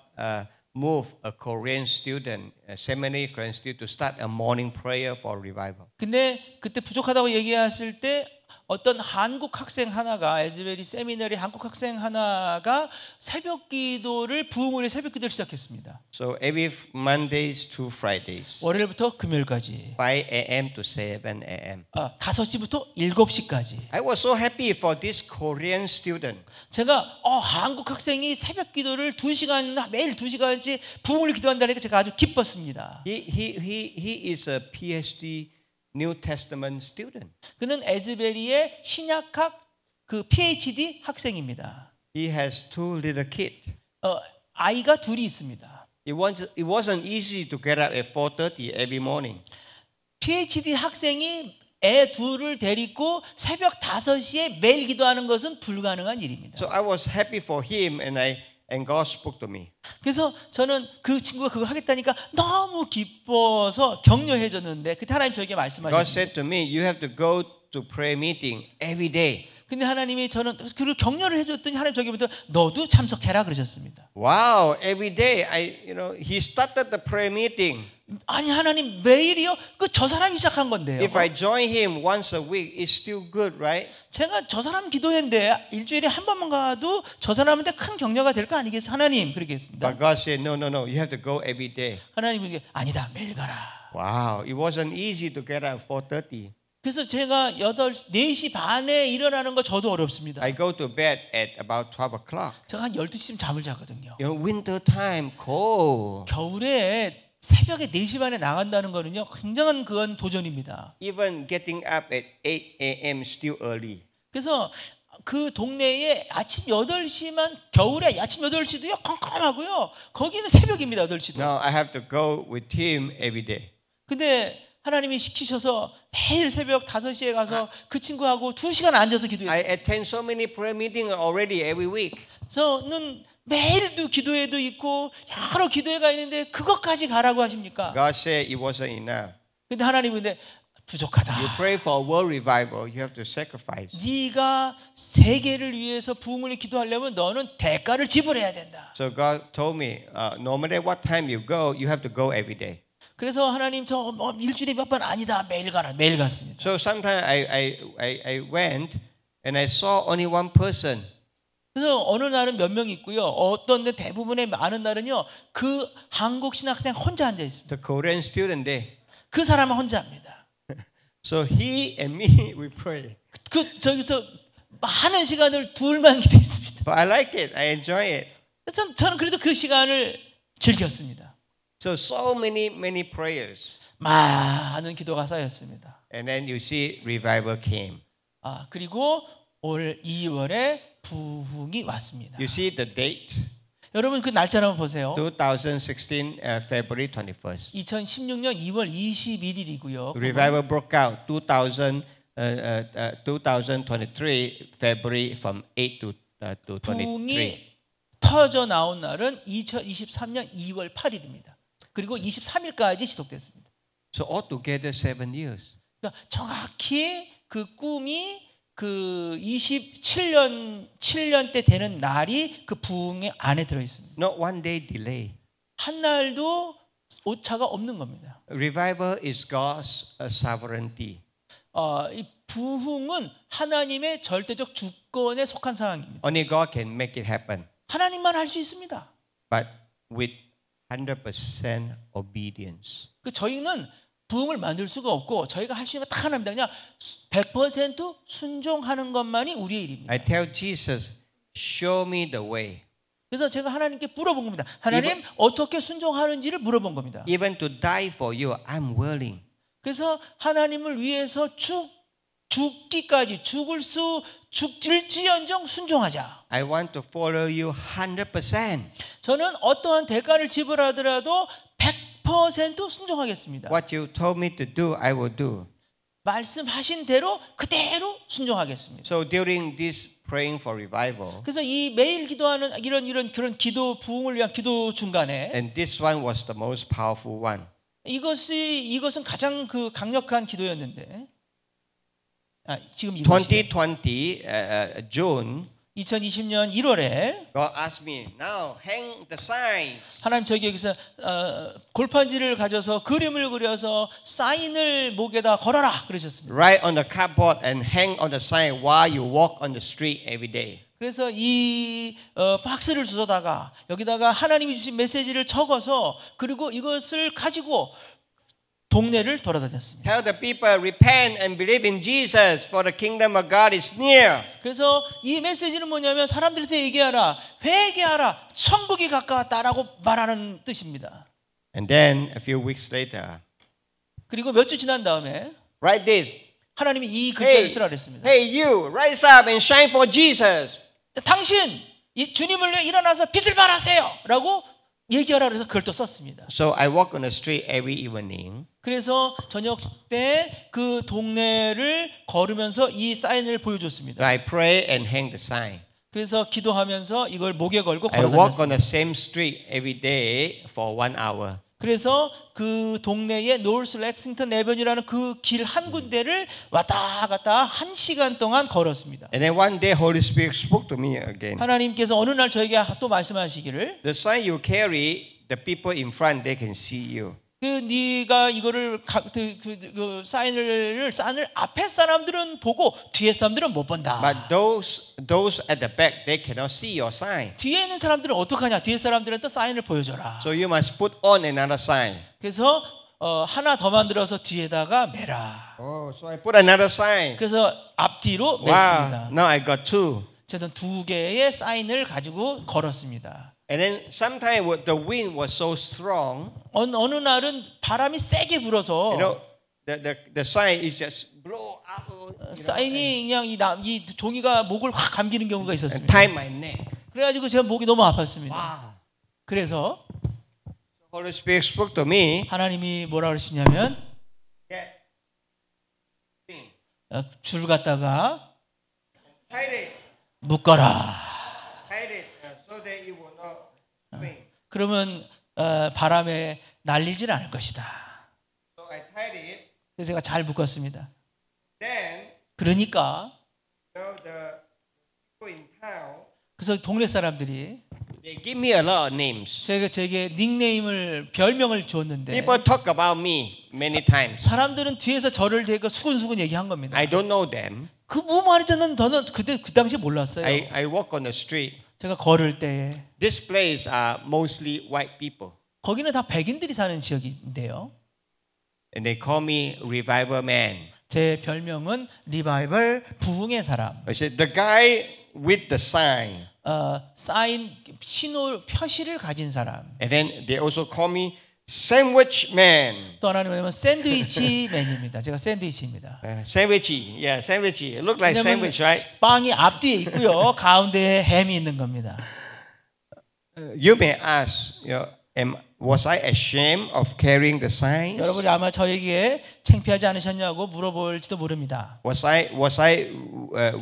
moved a Korean student, a seminary Korean student, to start a morning prayer for revival. 근데 그때 부족하다고 얘기했을 때 어떤 한국 학생 하나가 에즈베리 세미나리 한국 학생 하나가 새벽 기도를 부흥을 해 새벽 기도를 시작했습니다. So every Mondays to Fridays, 월요일부터 금요일까지 5 a.m. to 7 a.m. 5시부터 7시까지. I was so happy for this Korean student. 제가 한국 학생이 새벽 기도를 2시간 매일 2시간씩 부흥을 기도한다니까 제가 아주 기뻤습니다. He is a PhD New Testament student. 그는 에즈베리의 신약학 그 PhD 학생입니다. He has 2 little kids. 아이가 둘이 있습니다. It wasn't easy to get up at 4:30 every morning. PhD 학생이 애 둘을 데리고 새벽 5시에 매일 기도하는 것은 불가능한 일입니다. So I was happy for him, and God spoke to me. 그래서 저는 그 친구가 그거 하겠다니까 너무 기뻐서 격려해 줬는데 그때 하나님 저에게 God 말씀하셨습니다. said to me, "You have to go to prayer meeting every day." 근데 하나님이 저는 그를 격려를 해줬더니 하나님 저기부터 너도 참석해라 그러셨습니다. Wow, every day he started the prayer meeting. 아니 하나님 매일이요? 저 사람이 시작한 건데요. If I join him once a week, it's still good, right? 제가 저 사람 기도했는데 일주일에 한 번만 가도 저 사람한테 큰 격려가 될 거 아니겠어요? 하나님 그러겠습니다. But God said, "No. You have to go every day." 하나님이 아니다 매일 가라. Wow, it wasn't easy to get up at 4:30. 그래서 제가 4시 반에 일어나는 거 저도 어렵습니다. I go to bed at about 12 o'clock. 제가 한 12시쯤 잠을 자거든요. Winter time, cold. 겨울에 새벽에 4시 반에 나간다는 거는요. 굉장한 그건 도전입니다. Even getting up at 8 a.m. still early. 그래서 그 동네에 아침 8시만 겨울에 아침 8시도요. 컴컴하고요. 거기는 새벽입니다. 8시도. Now I have to go with him every day. 근데 하나님이 시키셔서 매일 새벽 5시에 가서 그 친구하고 2시간 앉아서 I 기도했어요. attend so many prayer meetings already every week. 저는 매일도 기도회도 있고 여러 기도회가 있는데 그것까지 가라고 하십니까? God said it wasn't enough. 근데 하나님은 근데 부족하다. You pray for world revival, you have to sacrifice. 네가 세계를 위해서 부흥을 기도하려면 너는 대가를 지불해야 된다. So God told me, no matter what time you go, you have to go every day. 그래서 하나님 저 일주일에 몇 번 아니다. 매일 가라. 매일 갔습니다. So sometimes I went and I saw only one person. 그래서 어느 날은 몇 명 있고요. 어떤 데 대부분의 많은 날은요. 그 한국 신학생 혼자 앉아 있습니다. The Korean student there. 그 사람은 혼자 합니다. So he and me, we pray. 그 저기서 많은 시간을 둘만 기도했습니다. But I like it. I enjoy it. 저는 그래도 그 시간을 즐겼습니다. So many prayers. 많은 기도가 쌓였습니다. And then you see revival came. 그리고 올 2월에 부흥이 왔습니다. You see the date? 여러분 그 날짜 한번 보세요. 2016 February 21st. 2016년 2월 21일이고요. Revival broke out 2023 February from 8 to 23. 부흥이 터져 나온 날은 2023년 2월 8일입니다. 그리고 23일까지 지속됐습니다. So altogether 7 years. 그러니까 정확히 그 꿈이 그 7년 때 되는 날이 그 부흥의 안에 들어 있습니다. Not one day delay. 한 날도 오차가 없는 겁니다. Revival is God's sovereignty. 이 부흥은 하나님의 절대적 주권에 속한 상황입니다. Only God can make it happen. 하나님만 할 수 있습니다. But with 100% obedience. 그 저희는 부흥을 만들 수가 없고 저희가 할 수 있는 건 딱 하나입니다. 그냥 100% 순종하는 것만이 우리의 일입니다. I tell Jesus, show me the way. 그래서 제가 하나님께 물어본 겁니다. 하나님 어떻게 순종하는지를 물어본 겁니다. Even to die for you, I'm willing. 그래서 하나님을 위해서 죽기까지 죽을지언정 순종하자. I want to follow you 100%. 저는 어떠한 대가를 지불하더라도 100% 순종하겠습니다. What you told me to do, I will do. 말씀하신 대로 그대로 순종하겠습니다. So during this praying for revival, 그래서 이 매일 기도하는 이런 그런 기도 부흥을 위한 기도 중간에 and this one was the most powerful one. 이것은 가장 그 강력한 기도였는데 지금 이것이 2020 June, 2020년 1월에 God asked me, now hang the signs. 하나님 저에게서 골판지를 가져서 그림을 그려서 사인을 목에다 걸어라 그러셨습니다. Write on the cardboard and hang on the sign while you walk on the street every day. 그래서 이 박스를 주워다가 여기다가 하나님이 주신 메시지를 적어서 그리고 이것을 가지고 동네를 돌아다녔습니다. Tell the people, repent and believe in Jesus, for the kingdom of God is near. 그래서 이 메시지는 뭐냐면 사람들한테 얘기하라, 회개하라, 천국이 가까웠다라고 말하는 뜻입니다. And then a few weeks later, 그리고 몇 주 지난 다음에 write this. 하나님이 이 글자를 쓰라 그랬습니다. Hey you, rise up and shine for Jesus. 당신 이 주님을 위해 일어나서 빛을 발하세요라고 얘기하라 그래서 그걸 또 썼습니다. So I walk on the street every evening. 그래서 저녁 때 그 동네를 걸으면서 이 사인을 보여줬습니다. I pray and hang the sign. 그래서 기도하면서 이걸 목에 걸고 I walk on 걸어다녔습니다. the same street every day for 1 hour. 그래서 그 동네의 노스 렉싱턴 에버뉴라는 그 길 한 군데를 왔다 갔다 1시간 동안 걸었습니다. And then one day Holy Spirit spoke to me again. 하나님께서 어느 날 저에게 또 말씀하시기를 The sign you carry, the people in front they can see you. 네가 이거를 사인을 앞에 사람들은 보고 뒤에 사람들은 못 본다. But those at the back they cannot see your sign. 뒤에 있는 사람들은 어떡하냐? 뒤에 사람들은 또 사인을 보여줘라. So you must put on another sign. 그래서 하나 더 만들어서 뒤에다가 매라. Oh, so I put another sign. 그래서 앞뒤로 Wow, 맸습니다. now I got 2. 저는 2개의 사인을 가지고 걸었습니다. And then sometimes the wind was so strong. 어느 날은 바람이 세게 불어서 You know, the sign is just blow up. 사인이 그냥 이 종이가 목을 확 감기는 경우가 And 있었습니다. tie my neck. 그래가지고 제가 목이 너무 아팠습니다. Wow. 그래서 Holy Spirit spoke to me. 하나님이 뭐라 그러시냐면 Get 줄 갖다가 tie it, 묶어라. tie it, so that it will not swing. 그러면 바람에 날리질 않을 것이다. So I tied it. 그래서 제가 잘 묶었습니다. Then, 그러니까 the people in town, 그래서 동네 사람들이 they give me a lot of names. 제게 닉네임을 별명을 줬는데 People talk about me many times. 사람들은 뒤에서 저를 대고 수근수근 얘기한 겁니다. I don't know them. 그 뭐 말이든 저는 그때 그 당시에 몰랐어요. I walk on the street. 제가 걸을 때 This place are mostly white people. 거기는 다 백인들이 사는 지역인데요. And they call me revival man. 제 별명은 리바이벌 부흥의 사람. I said, the guy with the sign. 사인 신호 표시를 가진 사람. And then they also call me sandwich man. 또 하나는 뭐냐면 샌드위치 맨입니다. 제가 샌드위치입니다. Sandwichy. Yeah, sandwichy. It look like 왜냐면 sandwich, right? 빵이 앞뒤에 있고요. 가운데에 햄이 있는 겁니다. You may ask, was I ashamed of carrying the signs? 여러분이 아마 저에게 창피하지 않으셨냐고 물어볼지도 모릅니다. Was I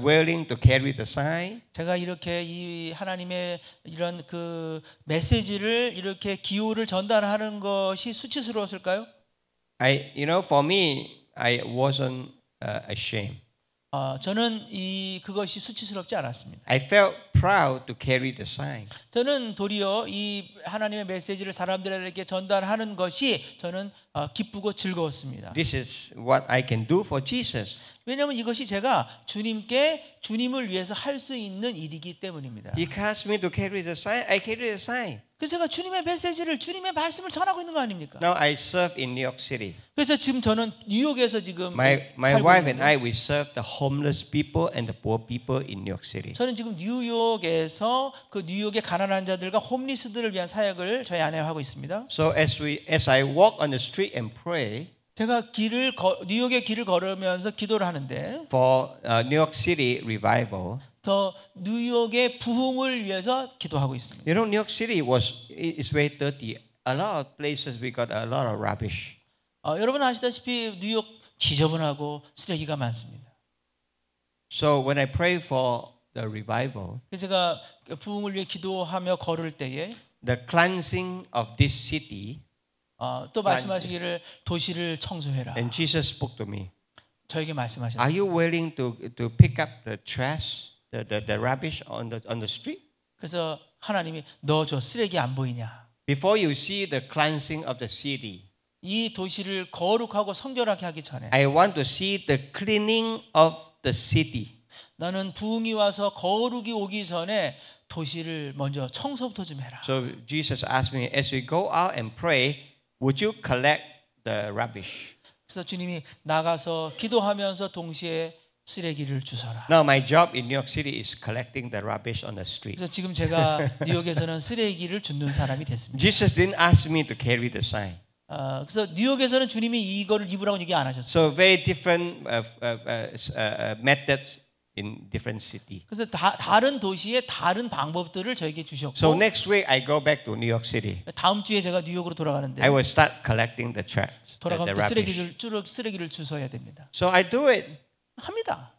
willing to carry the sign? 제가 이렇게 이 하나님의 이런 그 메시지를 이렇게 기호를 전달하는 것이 수치스러웠을까요? For me, I wasn't ashamed. 저는 그것이 수치스럽지 않았습니다. I felt proud to carry the sign. 저는 도리어 이 하나님의 메시지를 사람들에게 전달하는 것이 저는 기쁘고 즐거웠습니다. This is what I can do for Jesus. 왜냐하면 이것이 제가 주님을 위해서 할 수 있는 일이기 때문입니다. He asked me to carry the sign. I carry the sign. 그래서 제가 주님의 메시지를 주님의 말씀을 전하고 있는 거 아닙니까? Now I serve in New York City. 그래서 지금 저는 뉴욕에서 지금 My 살고 wife and 있는데 I we serve the homeless people and the poor people in New York City. 저는 지금 뉴욕에서 그 뉴욕의 가난한 자들과 홈리스들을 위한 사역을 저희 아내와 하고 있습니다. So as I walk on the street and pray 제가 뉴욕의 길을 걸으면서 기도를 하는데 for New York City revival. 더 뉴욕의 부흥을 위해서 기도하고 있습니다. New York City is very dirty. A lot of places we got a lot of rubbish. 여러분 아시다시피 뉴욕 지저분하고 쓰레기가 많습니다. So when I pray for the revival, 그래서 제가 부흥을 위해 기도하며 걸을 때에 the cleansing of this city, 또 말씀하시기를 도시를 청소해라. and Jesus spoke to me. 저에게 Are 말씀하셨습니다. you willing to pick up the trash, the rubbish on the street? 그래서 하나님이 너 저 쓰레기 안 보이냐? Before you see the cleansing of the city, 이 도시를 거룩하고 성결하게 하기 전에 I want to see the cleaning of the city. 나는 부흥이 와서 거룩이 오기 전에 도시를 먼저 청소부터 좀 해라. So Jesus asked me, as we go out and pray, would you collect the rubbish? 그래서 주님이 나가서 기도하면서 동시에 쓰레기를 주워라. Now my job in New York City is collecting the rubbish on the street. 그래서 지금 제가 뉴욕에서는 쓰레기를 줍는 사람이 됐습니다. Jesus didn't ask me to carry the sign. 그래서 뉴욕에서는 주님이 이거를 입으라고 얘기 안 하셨어요. So very different methods in different city. 그래서 다른 도시에 다른 방법들을 저에게 주셨고 So next week I go back to New York City. 다음 주에 제가 뉴욕으로 돌아가는데 I will start collecting the trash, the 돌아가면 또 rubbish. 쓰레기를 주워야 됩니다. So I do it, 합니다.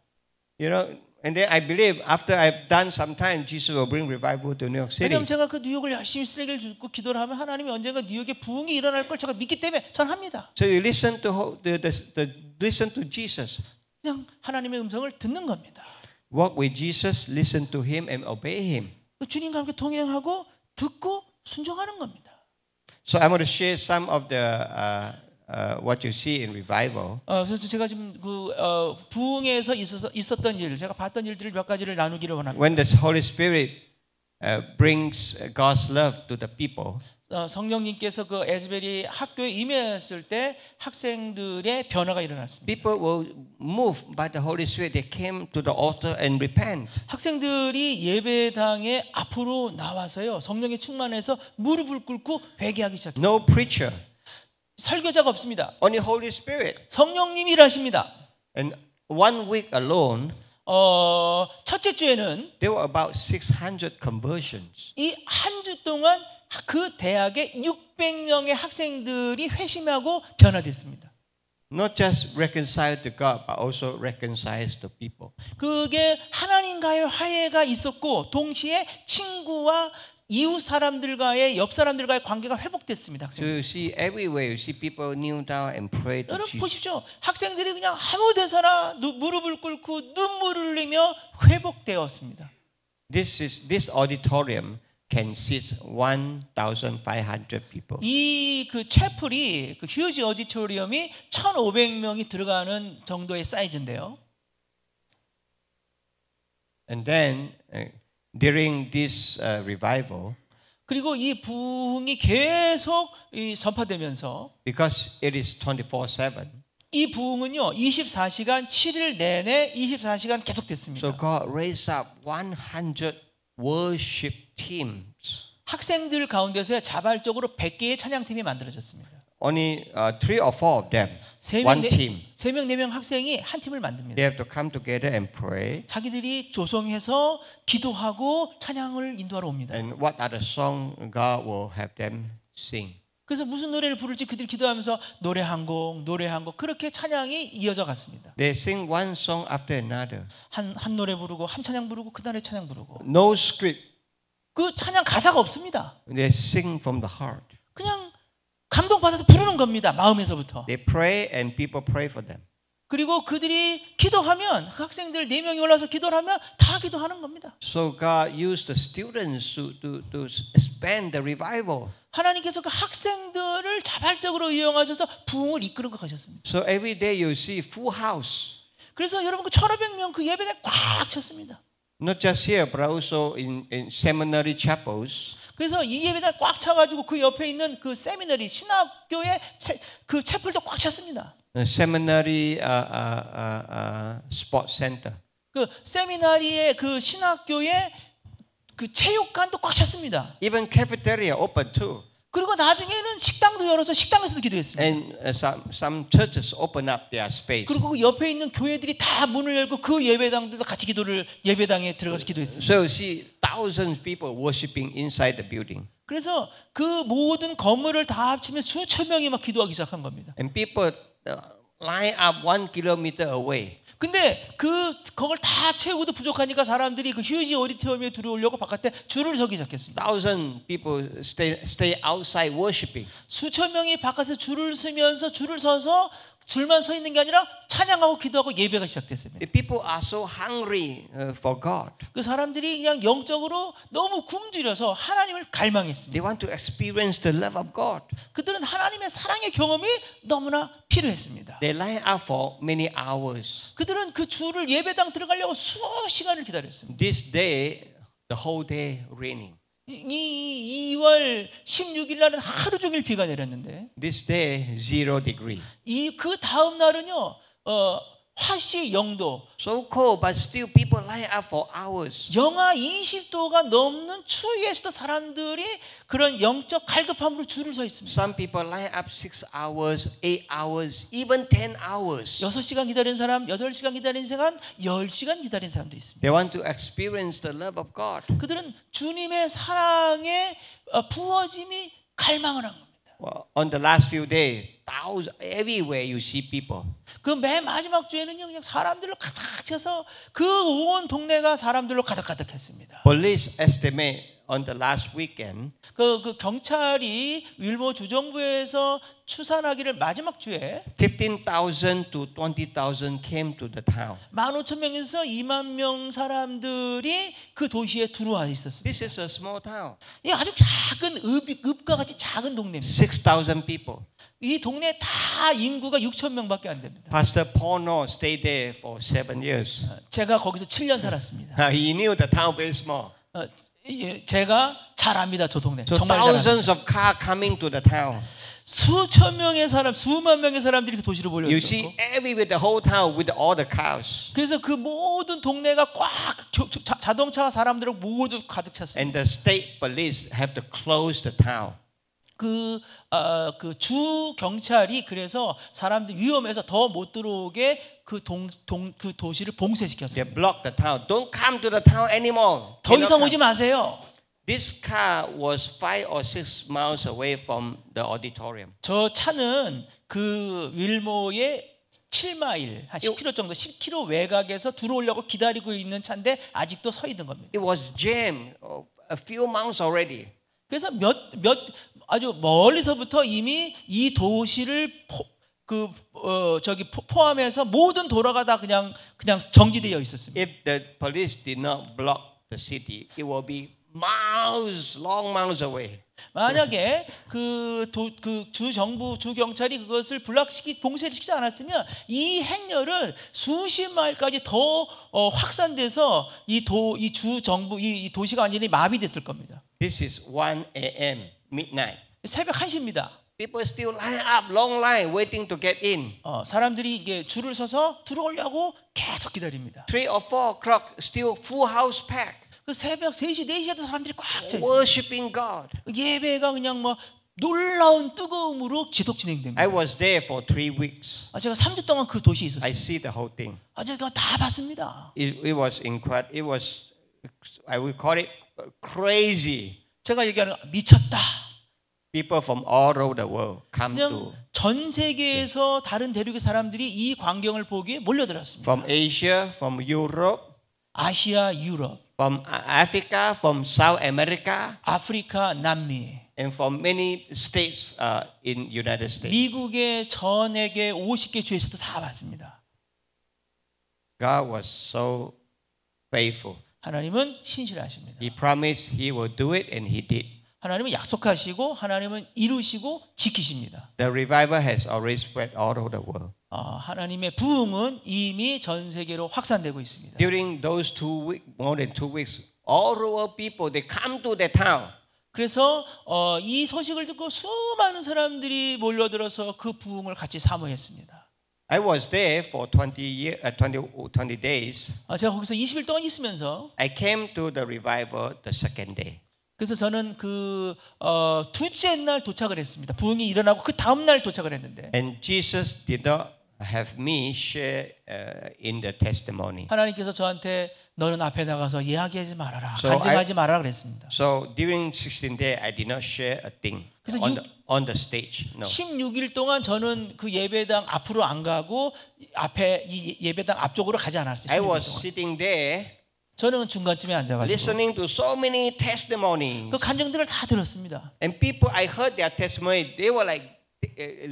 and then I believe after I've done some time, Jesus will bring revival to New York City. 왜냐하면 제가 그 뉴욕을 열심히 쓰레기를 줍고 기도를 하면 하나님이 언젠가 뉴욕에 부흥이 일어날 걸 제가 믿기 때문에 저는 합니다. So you listen to Jesus. 그냥 하나님의 음성을 듣는 겁니다. Walk with Jesus, listen to Him, and obey Him. 주님과 함께 동행하고 듣고 순종하는 겁니다. So I'm going to share some of the what you see in revival. 그래서 제가 지금 그 부흥에서 있었던 일, 제가 봤던 일들을 몇 가지를 나누기를 원합니다. When the Holy Spirit brings God's love to the people, 성령님께서 그 에즈벨이 학교에 임했을 때 학생들의 변화가 일어났습니다. people were moved by the Holy Spirit. They came to the altar and repent. 학생들이 예배당에 앞으로 나와서요 성령에 충만해서 무릎을 꿇고 회개하기 시작했습니다. No preacher, 설교자가 없습니다. only Holy Spirit. 성령님이 일하십니다. And 1 week alone, 첫째 주에는 there were about 600 conversions. 이 한 주 동안 그 대학에 600명의 학생들이 회심하고 변화됐습니다. Not just reconciled to God, but also reconciled to people. 그게 하나님과의 화해가 있었고 동시에 친구와 이웃 사람들과의 옆 사람들과의 관계가 회복됐습니다. So 학생들. you see everywhere you see people kneel down and pray to 여러분 Jesus. 보십시오. 학생들이 그냥 아무 데서나 무릎을 꿇고 눈물을 흘리며 회복되었습니다. This auditorium can sit 1,500 people. 이 그 채플이 그 휴지 오디토리엄이 1,500명이 들어가는 정도의 사이즈인데요. And then during this revival, 그리고 이 부흥이 계속 전파되면서 because it is 24/7, 이 부흥은요 24시간 7일 내내 24시간 계속됐습니다. so God raised up 100 worship teams. 학생들 가운데서 자발적으로 100개의 찬양팀이 만들어졌습니다. Only 3 or 4 of them, one team. 3명, 4명 학생이 한 팀을 만듭니다. They have to come together and pray. 자기들이 조성해서 기도하고 찬양을 인도하러 옵니다. And what are the song God will have them sing. 그래서 무슨 노래를 부를지 그들이 기도하면서 노래 한 곡 그렇게 찬양이 이어져 갔습니다. They sing one song after another. 한 노래 부르고 한 찬양 부르고 그다음에 찬양 부르고 No script. 그 찬양 가사가 없습니다. They sing from the heart. 그냥 감동받아서 부르는 겁니다. 마음에서부터. They pray and people pray for them. 그리고 그들이 기도하면 그 학생들 4명이 올라서 기도를 하면 다 기도하는 겁니다. So God used the students to expand the revival. 하나님께서 그 학생들을 자발적으로 이용하셔서 부흥을 이끌어 가셨습니다. So every day you see full house. 그래서 여러분 그 1,500명 그 예배당에 꽉 찼습니다. Not just here, but also in seminary chapels. 그래서 이 예배당 꽉 차가지고 그 옆에 있는 그 세미너리 신학교의 그 채플도 꽉 찼습니다. Seminary sports center. 그 세미나리의 그 신학교의 그 체육관도 꽉 찼습니다. Even cafeteria open too. 그리고 나중에는 식당도 열어서 식당에서도 기도했습니다. And some churches open up their space. 그리고 그 옆에 있는 교회들이 다 문을 열고 그 예배당들도 같이 예배당에 들어가서 기도했습니다. So you see thousands of people worshiping inside the building. 그래서 그 모든 건물을 다 합치면 수천 명이 막 기도하기 시작한 겁니다. And people line up 1 kilometer away. 근데 그걸 다 채우고도 부족하니까 사람들이 그 휴지 오디토리움에 들어오려고 바깥에 줄을 서기 시작했습니다. Thousand people stay outside worshiping. 수천 명이 바깥에 줄을 서서 줄만 서 있는 게 아니라 찬양하고 기도하고 예배가 시작됐습니다. The people are so hungry for God. 그 사람들이 그냥 영적으로 너무 굶주려서 하나님을 갈망했습니다. They want to experience the love of God. 그들은 하나님의 사랑의 경험이 너무나 필요했습니다. They line up for many hours. 그들은 그 줄을 예배당 들어가려고 수십 시간을 기다렸습니다. This day, the whole day raining. 이 2월 16일 날은 하루 종일 비가 내렸는데 This day, 0 degree. 그 다음 날은요 화씨 0도, So cold, but still people line up for hours. 영하 20도가 넘는 추위에서도 사람들이 그런 영적 갈급함으로 줄을 서 있습니다. Some people line up 6 hours, 8 hours, even 10 hours. 6시간 기다린 사람, 8시간 기다린 사람, 10시간 기다린 사람도 있습니다. They want to experience the love of God. 그들은 주님의 사랑의 부어짐이 갈망을 한 겁니다. Well, on the last few days, everywhere you see people. 그 맨 마지막 주에는요 그냥 사람들로 가득 차서 그 온 동네가 사람들로 가득했습니다. Police estimate on the last weekend, 그 경찰이 윌모 주정부에서 추산하기를 마지막 주에 15,000 to 20,000 came to the town. 15,000명에서 20,000명 사람들이 그 도시에 들어와 있었습니다. This is a small town. 이 아주 작은 읍과 같이 작은 동네입니다. 6,000 people. 이 동네 다 인구가 6,000명밖에 안 됩니다. Pastor Paul No stayed there for 7 years. 제가 거기서 7년 살았습니다. He knew the town very small. 제가 잘 압니다, 저 동네. So 정말 잘 압니다. thousands of cars coming to the town. 수천 명의 사람, 수만 명의 사람들이 그 도시로 You 몰려있고 see everywhere the whole town with all the cars. 그래서 그 모든 동네가 꽉 자동차와 사람들로 모두 가득 찼습니다. And the state police have to close the town. 그 주 경찰이 그래서 사람들 위험해서 더 못 들어오게 그 도시를 They 봉쇄시켰습니다. blocked the town. Don't come to the town anymore. 더 Cannot 이상 come. 오지 마세요. This car was 5 or 6 miles away from the auditorium. 저 차는 그 윌모의 7마일, 한 10km 정도, 10km 외곽에서 들어오려고 기다리고 있는 차인데 아직도 서 있는 겁니다. It was jammed a few months already. 그래서 아주 멀리서부터 이미 이 도시를 포함해서 모든 도로가 다 그냥 정지되어 있었습니다. If the police did not block the city, it will be miles, long miles away. 만약에 주 정부 주 경찰이 그것을 봉쇄를 시키지 않았으면 이 행렬은 수십 마일까지 더 확산돼서 이 주 정부 이 도시가 완전히 마비됐을 겁니다. This is 1 a.m. midnight. 새벽 1시입니다. People still line up, long line, waiting to get in. 사람들이 이게 줄을 서서 들어오려고 계속 기다립니다. 3 or 4 o'clock, still full house packed. 그 새벽 3시, 4시에도 사람들이 꽉 차 있어요. Worshipping God. 예배가 그냥 뭐 놀라운 뜨거움으로 지속 진행됩니다. I was there for 3 weeks. 제가 3주 동안 그 도시에 있었어요. I see the whole thing. 제가 다 봤습니다. It was incredible. It was, I would call it crazy. 제가 얘기하는 미쳤다. People from all over the world come to. 그냥 전 세계에서 다른 대륙의 사람들이 이 광경을 보기에 몰려들었습니다. From Asia, from Europe, 아시아, 유럽, from Africa, from South America, 아프리카, 남미, and from many states in United States. 미국의 전액의 50개 주에서도 다 봤습니다. God was so faithful. 하나님은 신실하십니다. He promised He will do it, and He did. 하나님은 약속하시고 하나님은 이루시고 지키십니다. The revival has already spread all over the world. 하나님의 부흥은 이미 전 세계로 확산되고 있습니다. During those 2 weeks, more than 2 weeks, all over people they come to the town. 그래서 이 소식을 듣고 수많은 사람들이 몰려들어서 그 부흥을 같이 사모했습니다. I was there for 20 days. 제가 거기서 20일 동안 있으면서 I came to the revival the second day. 그래서 저는 둘째 날 도착을 했습니다. 부흥이 일어나고 그 다음 날 도착을 했는데 And Jesus did not have me share in the testimony. 하나님께서 저한테 너는 앞에 나가서 이야기하지 말아라. So 간증하지 말아라 그랬습니다. So during 16 days, I did not share a thing 그래서 on the stage. No. 16일 동안 저는 그 예배당 앞으로 안 가고 앞에 이 예배당 앞쪽으로 가지 않았어요. I 16일 was 동안. sitting there 저는 중간쯤에 앉아가지고 listening to so many testimonies. 그 간증들을 다 들었습니다. And people, I heard their testimony. They were like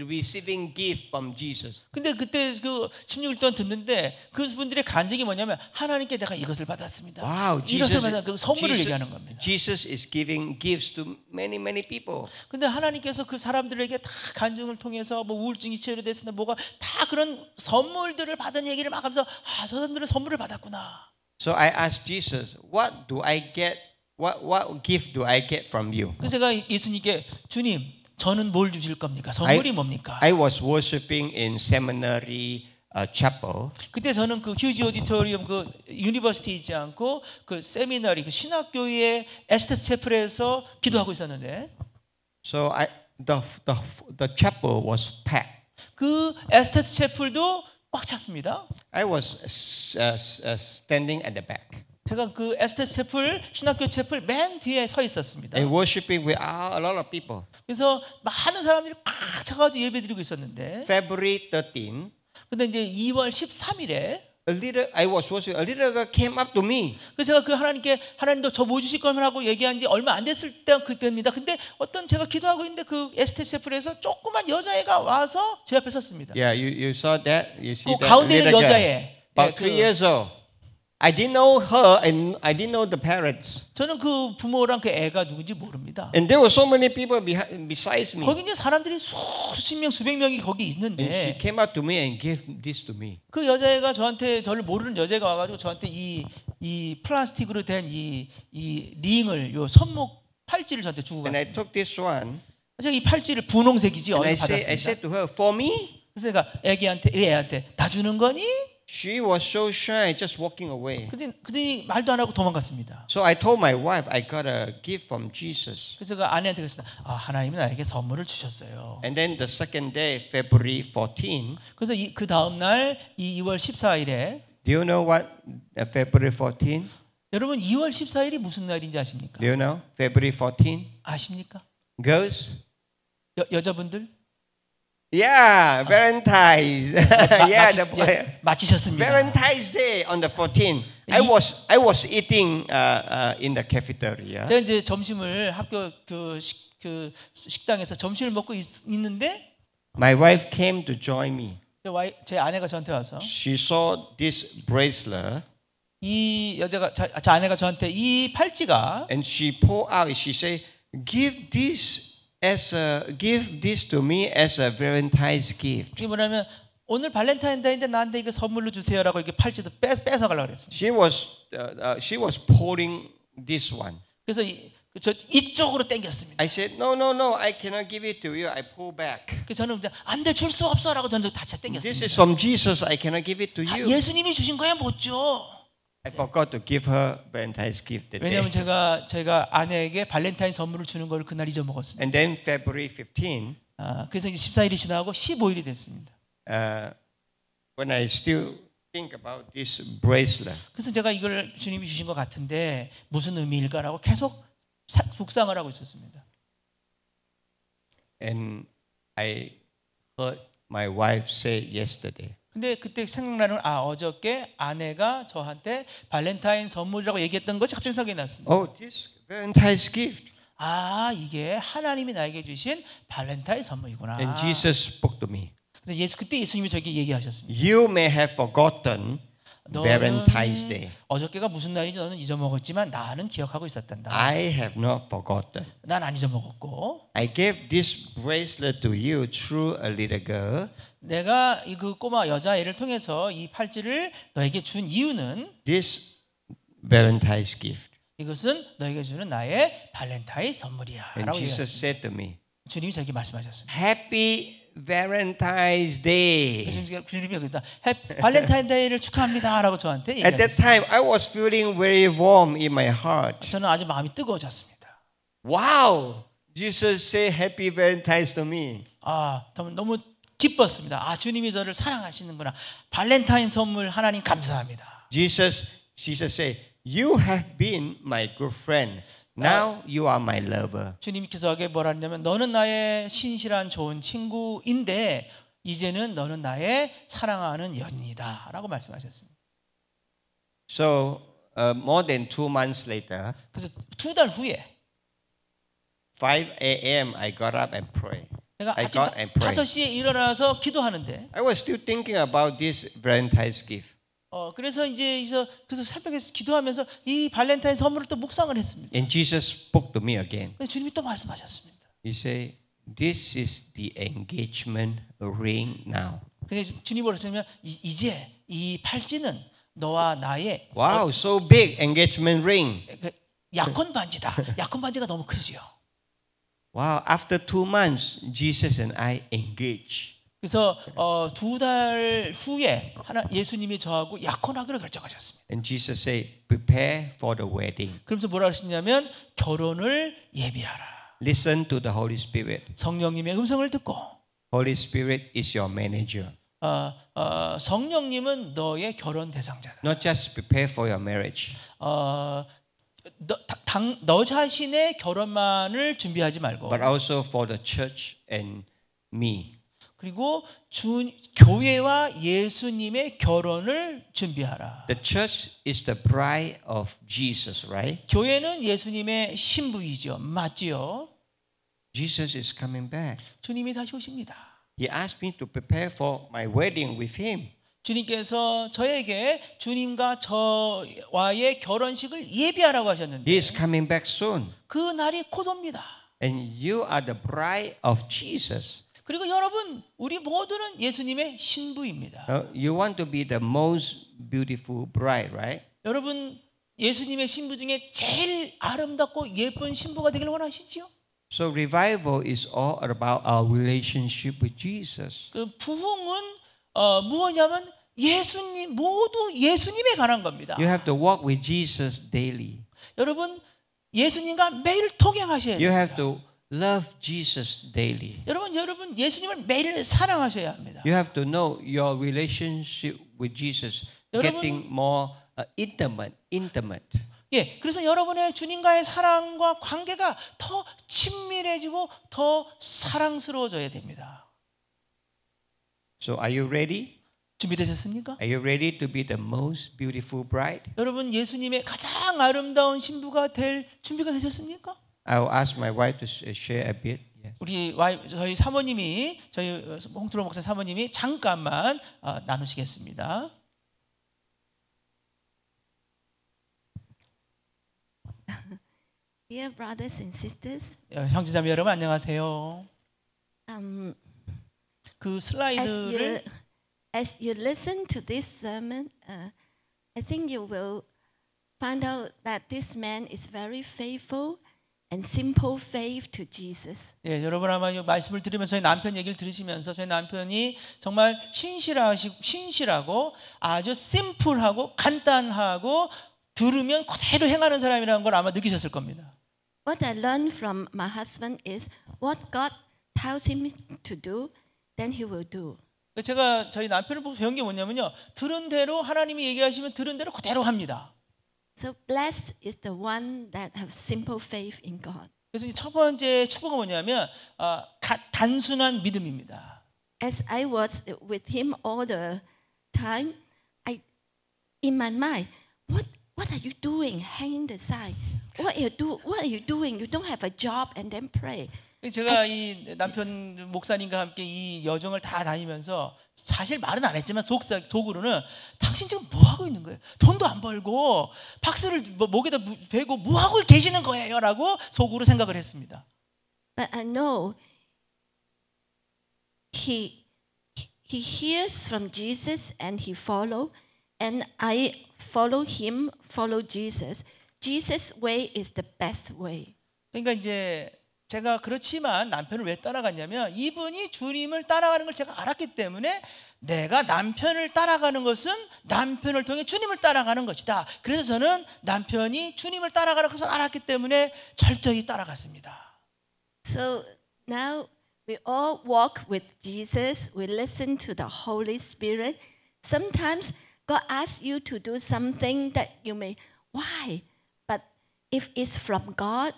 receiving gift from Jesus. 근데 그때 그 16일 동안 듣는데 그분들의 간증이 뭐냐면 하나님께 내가 이것을 받았습니다. Wow, 이것을 받아 그 선물을 얘기하는 겁니다. Jesus is giving gifts to many people. 근데 하나님께서 그 사람들에게 다 간증을 통해서 뭐 우울증이 치료됐으나 뭐가 다 그런 선물들을 받은 얘기를 막 하면서 저 사람들은 선물을 받았구나. So I asked Jesus, what do I get? What gift do I get from you? 그래서 제가 예수님께 주님, 저는 뭘 주실 겁니까? 선물이 뭡니까? I was worshiping in seminary chapel. 그때 저는 그 휴지 오디토리움 그 유니버시티 있지 않고 그 세미나리 그 신학교의 에스테스 채플에서 기도하고 있었는데 So the chapel was packed. 그 에스테스 채플도 꽉 찼습니다. I was standing at the back 제가 그 에스테스 채플 신학교 채플 맨 뒤에 서 있었습니다. and worshiping with a lot of people. 그래서 많은 사람들이 꽉 차가지고 예배드리고 있었는데 February 13, 근데 이제 2월 13일에 I was worshiping. A little girl came up to me. 그래서 제가 그 하나님께 하나님도 저 뭐 주실 거면 하고 얘기한 지 얼마 안 됐을 때 그때입니다. 근데 어떤 제가 기도하고 있는데 그 에스테스 채플에서 조그만 여자애가 와서 제 앞에 섰습니다. Yeah, you saw that. You see 그 that 가운데 있는 little girl. 여자애. About 3 years old. I didn't know her and I didn't know the parents. 저는 그 부모랑 그 애가 누군지 모릅니다. And there were so many people besides me. 거기 이제 사람들이 수십 명, 수백 명이 거기 And she 있는데 came up to me and gave this to me. 그 여자애가 저를 모르는 여자애가 와가지고 저한테 이 플라스틱으로 된 이 링을 요 손목 팔찌를 저한테 주고 And I 갔습니다. took this one. 제가 이 팔찌를 분홍색이지 And I 어디 said 받았습니다. to her, for me? 그래서 내가 애한테 다 주는 거니? She was so shy, just walking away. 그랬더니 말도 안 하고 도망갔습니다. So I told my wife, I got a gift from Jesus. 그래서 그 아내한테 그랬습니다. 하나님이 나에게 선물을 주셨어요. And then the second day, February 14. 그래서 그 다음 날 2월 14일에 Do you know what February 14? 여러분 2월 14일이 무슨 날인지 아십니까? Do you know February 14? 아십니까? Girls, 여자분들 Yeah, Valentine's. yeah, 마치셨습니다. Valentine's Day on the 14th. I was eating in the cafeteria. 제가 이제 점심을 학교 그 식당에서 점심을 먹고 있는데 My wife came to join me. 제 아내가 저한테 와서 She saw this bracelet. 이 여자가 저 아내가 저한테 이 팔찌가 And she pulled out. She said, "Give this to me as a Valentine's gift." 이게 뭐냐면 오늘 발렌타인데이인데 나한테 이거 선물로 주세요라고 이게 팔찌도 뺏어 가려고 그랬어요. She was pulling this one. 그래서 저 이쪽으로 당겼습니다. I said, "No, I cannot give it to you." I pull back. 그래서 저는 안돼 줄 수 없어라고 저는 다쳐 This 당겼습니다. is from Jesus. I cannot give it to you. 예수님이 주신 거야 못 줘. I forgot to give her Valentine's gift that day. 왜냐하면 제가 아내에게 발렌타인 선물을 주는 걸 그날 잊어먹었습니다. And then February 15, 그래서 이제 14일이 지나고 15일이 됐습니다. when I still think about this bracelet, 그래서 제가 이걸 주님이 주신 것 같은데 무슨 의미일까라고 계속 묵상을 하고 있었습니다. and I heard my wife say yesterday, 근데 그때 생각나는 어저께 아내가 저한테 발렌타인 선물이라고 얘기했던 것이 갑자기 생각이 났습니다. "Oh, this Valentine's gift." 이게 하나님이 나에게 주신 발렌타인 선물이구나. And Jesus spoke to me. 그래서 그때 예수님이 저에게 얘기하셨습니다. You may have forgotten Valentine's Day. 어저께가 무슨 날인지 너는 잊어먹었지만 나는 기억하고 있었단다. I have not forgotten. 난 안 잊어먹었고 I gave this bracelet to you through a little girl. 내가 그 꼬마 여자애를 통해서 이 팔찌를 너에게 준 이유는 This Valentine's gift. 이것은 너에게 주는 나의 발렌타인 선물이야 And 라고 Jesus 얘기했습니다. said to me, 주님이 저에게 말씀하셨습니다. "Happy Valentine's Day." 주님이 그랬다. 발렌타인데이를 축하합니다 라고 저한테 At that 얘기했습니다. time, I was feeling very warm in my heart. 저는 아주 마음이 뜨거워졌습니다. Wow! Jesus said Happy Valentine's to me. 너무 기뻤습니다. 주님이 저를 사랑하시는구나. 발렌타인 선물 하나님 감사합니다. Jesus said, "You have been my good friend. Now you are my lover." 주님께서 저에게 뭐라 했냐면 너는 나의 신실한 좋은 친구인데 이제는 너는 나의 사랑하는 연인이다 라고 말씀하셨습니다. So more than 2 months later, 그래서 2달 후에 5 a.m. I got up and prayed. 내가 I 아침 got and prayed. 5시에 일어나서 기도하는데 I was still thinking about this Valentine's gift. 그래서 그래서 새벽에 기도하면서 이 발렌타인 선물을 또 묵상을 했습니다. And Jesus spoke to me again. 그래서 주님이 또 말씀하셨습니다. He said, "This is the engagement ring now." 근데 주님이 뭐랬냐면 이제 이 팔찌는 너와 나의 Wow, so big engagement ring. 약혼 반지다. 약혼 반지가 너무 크지요. Wow, after 2 months, Jesus and I engaged. 그래서 2달 후에 예수님이 저하고 약혼하기로 결정하셨습니다. And Jesus said, "Prepare for the wedding." 그러면서 뭐라 하셨냐면 결혼을 예비하라. Listen to the Holy Spirit. 성령님의 음성을 듣고 Holy Spirit is your manager. 성령님은 너의 결혼 대상자다. Not just prepare for your marriage. 너 자신의 결혼만을 준비하지 말고 but also for the church and me. 그리고 교회와 예수님의 결혼을 준비하라. The church is the bride of Jesus, right? 교회는 예수님의 신부이죠. 맞지요? Jesus is coming back. 주님이 다시 오십니다. He asked me to prepare for my wedding with him. 주님께서 저에게 주님과 저와의 결혼식을 예비하라고 하셨는데 He is coming back soon. 그 날이 곧 옵니다. And you are the bride of Jesus. 그리고 여러분, 우리 모두는 예수님의 신부입니다. You want to be the most beautiful bride, right? 여러분, 예수님의 신부 중에 제일 아름답고 예쁜 신부가 되길 원하시지요? So revival is all about our relationship with Jesus. 그 부흥은 무엇이냐면 모두 예수님에 관한 겁니다. You have to walk with Jesus daily. 여러분, 예수님과 매일 동행하셔야 You have 됩니다. to love Jesus daily. 여러분 예수님을 매일 사랑하셔야 합니다. You have to know your relationship with Jesus getting more intimate. 예, 그래서 여러분의 주님과의 사랑과 관계가 더 친밀해지고 더 사랑스러워져야 됩니다. So are you ready? 준비되셨습니까? Are you ready to be the most beautiful bride? 여러분 예수님의 가장 아름다운 신부가 될 준비가 되셨습니까? I'll ask my wife to share a bit. Yes. 저희 사모님이 저희 홍트로 목사 사모님이 잠깐만 나누시겠습니다. Dear brothers and sisters, 형제자매 여러분 안녕하세요. 그 as 슬라이드를 as you listen to this sermon, I think you will find out that this man is very faithful and simple faith to Jesus. 예, 여러분 아마 이 말씀을 들으면서 저희 남편 얘기를 들으시면서 저희 남편이 정말 신실하고 아주 심플하고 간단하고 들으면 그대로 행하는 사람이라는 걸 아마 느끼셨을 겁니다. What I learned from my husband is what God tells him to do, then he will do. 제가 저희 남편을 보고 배운 게 뭐냐면요. 들은 대로 하나님이 얘기하시면 들은 대로 그대로 합니다. So blessed is the one that have simple faith in God. 그래서 첫 번째 축복은 뭐냐면 단순한 믿음입니다. As I was with him all the time, in my mind, what are you doing hanging the sign? What are you doing? You don't have a job and then pray. 제가 이 남편 목사님과 함께 이 여정을 다 다니면서 사실 말은 안 했지만 속으로는 당신 지금 뭐 하고 있는 거예요? 돈도 안 벌고 박스를 목에다 베고 뭐 하고 계시는 거예요?라고 속으로 생각을 했습니다. But I know he hears from Jesus and he follow, and I follow him, follow Jesus. Jesus' way is the best way. 그러니까 이제 제가 그렇지만 남편을 왜 따라갔냐면 이분이 주님을 따라가는 걸 제가 알았기 때문에 내가 남편을 따라가는 것은 남편을 통해 주님을 따라가는 것이다. 그래서 저는 남편이 주님을 따라가는 것을 알았기 때문에 철저히 따라갔습니다. So now we all walk with Jesus. We listen to the Holy Spirit. Sometimes God asks you to do something that you may, why? But if it's from God,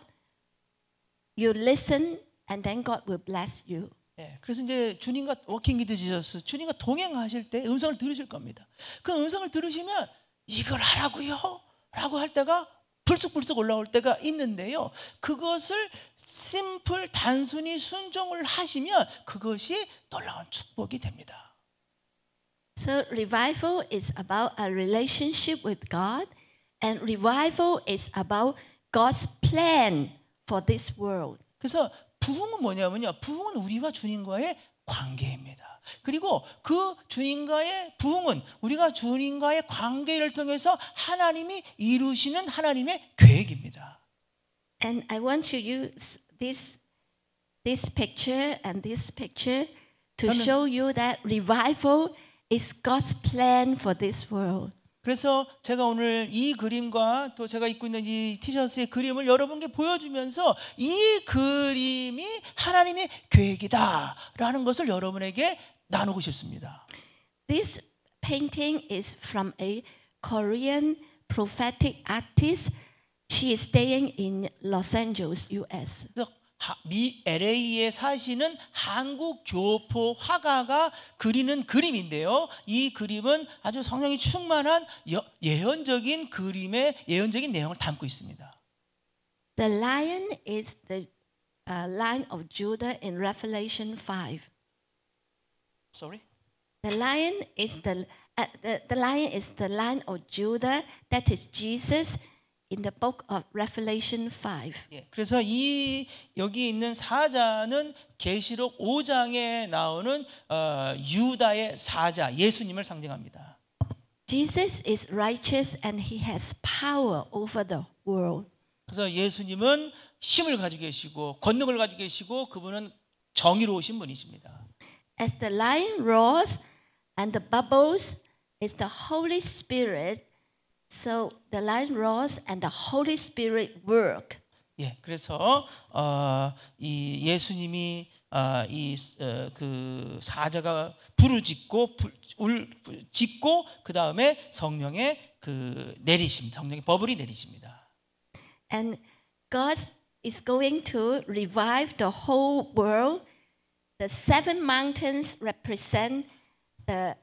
you listen and then God will bless you. 예, 그래서 이제 주님과 워킹 위드 지저스, 주님과 동행하실 때 음성을 들으실 겁니다. 그 음성을 들으시면 이걸 하라고요? 라고 할 때가 불쑥불쑥 올라올 때가 있는데요. 그것을 심플 단순히 순종을 하시면 그것이 놀라운 축복이 됩니다. So revival is about a relationship with God, and revival is about God's plan for this world. 그래서 부흥은 뭐냐면요. 부흥은 우리와 주님과의 관계입니다. 그리고 그 주님과의 부흥은 우리가 주님과의 관계를 통해서 하나님이 이루시는 하나님의 계획입니다. And I want to use this picture and this picture to show you that revival is God's plan for this world. 그래서 제가 오늘 이 그림과 또 제가 입고 있는 이 티셔츠의 그림을 여러분께 보여주면서 이 그림이 하나님의 계획이다라는 것을 여러분에게 나누고 싶습니다. This painting is from a Korean prophetic artist. She is staying in Los Angeles, U.S. 그래서 LA에 사시는 한국 교포 화가가 그리는 그림인데요. 이 그림은 아주 성령이 충만한 예언적인 그림의 예언적인 내용을 담고 있습니다. The lion is the Lion of Judah in Revelation 5. Sorry? The lion is the lion is the Lion of Judah. That is Jesus. In the book of Revelation 5. 예, 그래서 여기 있는 사자는 계시록 5장에 나오는 유다의 사자 예수님을 상징합니다. Jesus is righteous and he has power over the world. 그래서 예수님은 힘을 가지고 계시고 권능을 가지고 계시고 그분은 정의로우신 분이십니다. As the lion roars and the bubbles is the Holy Spirit. So the lion roars and the Holy Spirit work. 예, 그래서 이 예수님이 그 사자가 불을 짓고 짓고 그 다음에 성령의 그 내리심, 성령의 버블이 내리십니다. And God is going to revive the whole world. The seven mountains represent the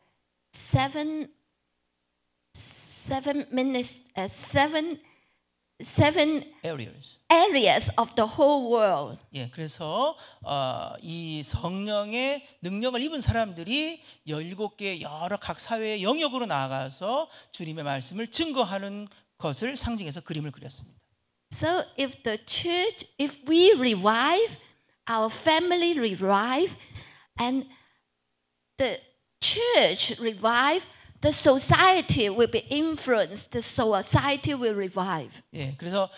seven areas. areas of the whole world. 예, 그래서 이 성령의 능력을 입은 사람들이 17개의 여러 각 사회의 영역으로 나아가서 주님의 말씀을 증거하는 것을 상징해서 그림을 그렸습니다. So if we revive, our family revive, and the church revive, the society will be influenced. The society will revive. 예, 그래서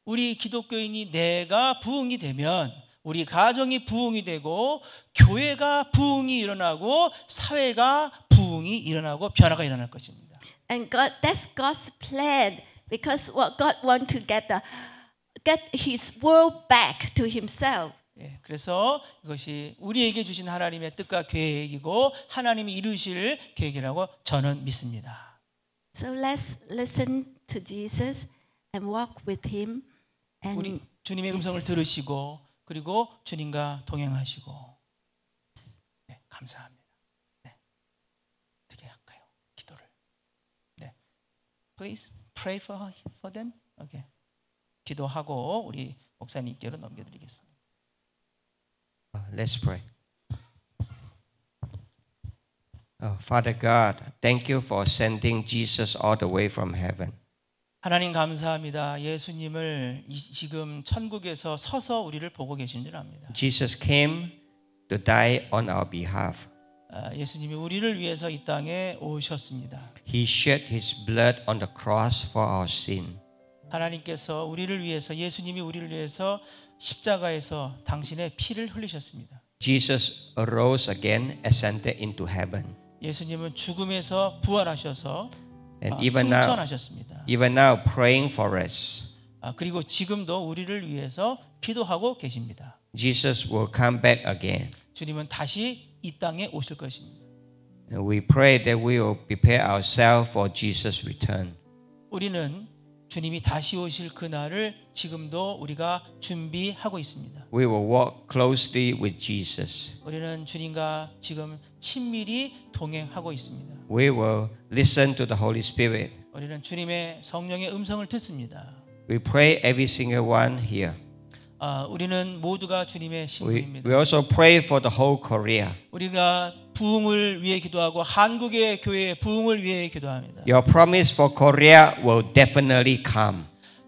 우리 기독교인이 내가 부흥이 되면 우리 가정이 부흥이 되고 교회가 부흥이 일어나고 사회가 부흥이 일어나고 변화가 일어날 것입니다. And that's God's plan, because what God wants to get His world back to Himself. 예, 그래서 이것이 우리에게 주신 하나님의 뜻과 계획이고 하나님이 이루실 계획이라고 저는 믿습니다. So let's listen to Jesus and walk with Him. 우리 And 주님의 음성을 들으시고 그리고 주님과 동행하시고. 네, 감사합니다. 네, 어떻게 할까요? 기도를. 네, please pray for them. Okay. 기도하고 우리 목사님께로 넘겨드리겠습니다. Let's pray. Father God, thank you for sending Jesus all the way from heaven. 하나님 감사합니다. 예수님을 지금 천국에서 서서 우리를 보고 계신 줄 압니다. Jesus came to die on our behalf. 예수님이 우리를 위해서 이 땅에 오셨습니다. He shed his blood on the cross for our sin. 하나님께서 우리를 위해서 예수님이 우리를 위해서 십자가에서 당신의 피를 흘리셨습니다. Jesus arose again, ascended into heaven. 예수님은 죽음에서 부활하셔서 And even 승천하셨습니다. now praying for us. 그리고 지금도 우리를 위해서 기도하고 계십니다. Jesus will come back again. 주님은 다시 이 땅에 오실 것입니다. And we pray that we will prepare ourselves for Jesus' return. 우리는 주님이 다시 오실 그날을 지금도 우리가 준비하고 있습니다. We will walk closely with Jesus. 우리는 주님과 지금 친밀히 동행하고 있습니다. We will listen to the Holy Spirit. 우리는 주님의 성령의 음성을 듣습니다. We pray every single one here. 우리는 모두가 주님의 We 신부입니다. also pray for the whole Korea. 우리가 부흥을 위해 기도하고 한국의 교회의 부흥을 위해 기도합니다. Your promise for Korea will definitely come.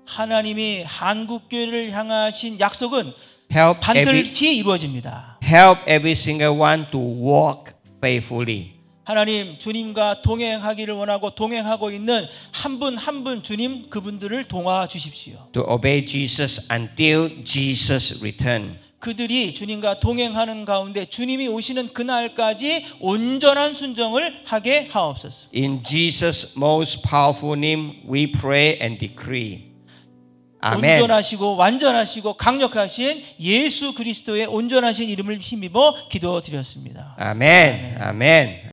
하나님이 한국 교회를 향하신 약속은 Help 반드시 이루어집니다. every single one to walk faithfully. 하나님 주님과 동행하기를 원하고 동행하고 있는 한 분 한 분 주님 그분들을 도와주십시오. To obey Jesus until Jesus return. 그들이 주님과 동행하는 가운데 주님이 오시는 그날까지 온전한 순종을 하게 하옵소서. In Jesus' most powerful name we pray and decree. Amen. 온전하시고 완전하시고 강력하신 예수 그리스도의 온전하신 이름을 힘입어 기도드렸습니다. Amen. Amen.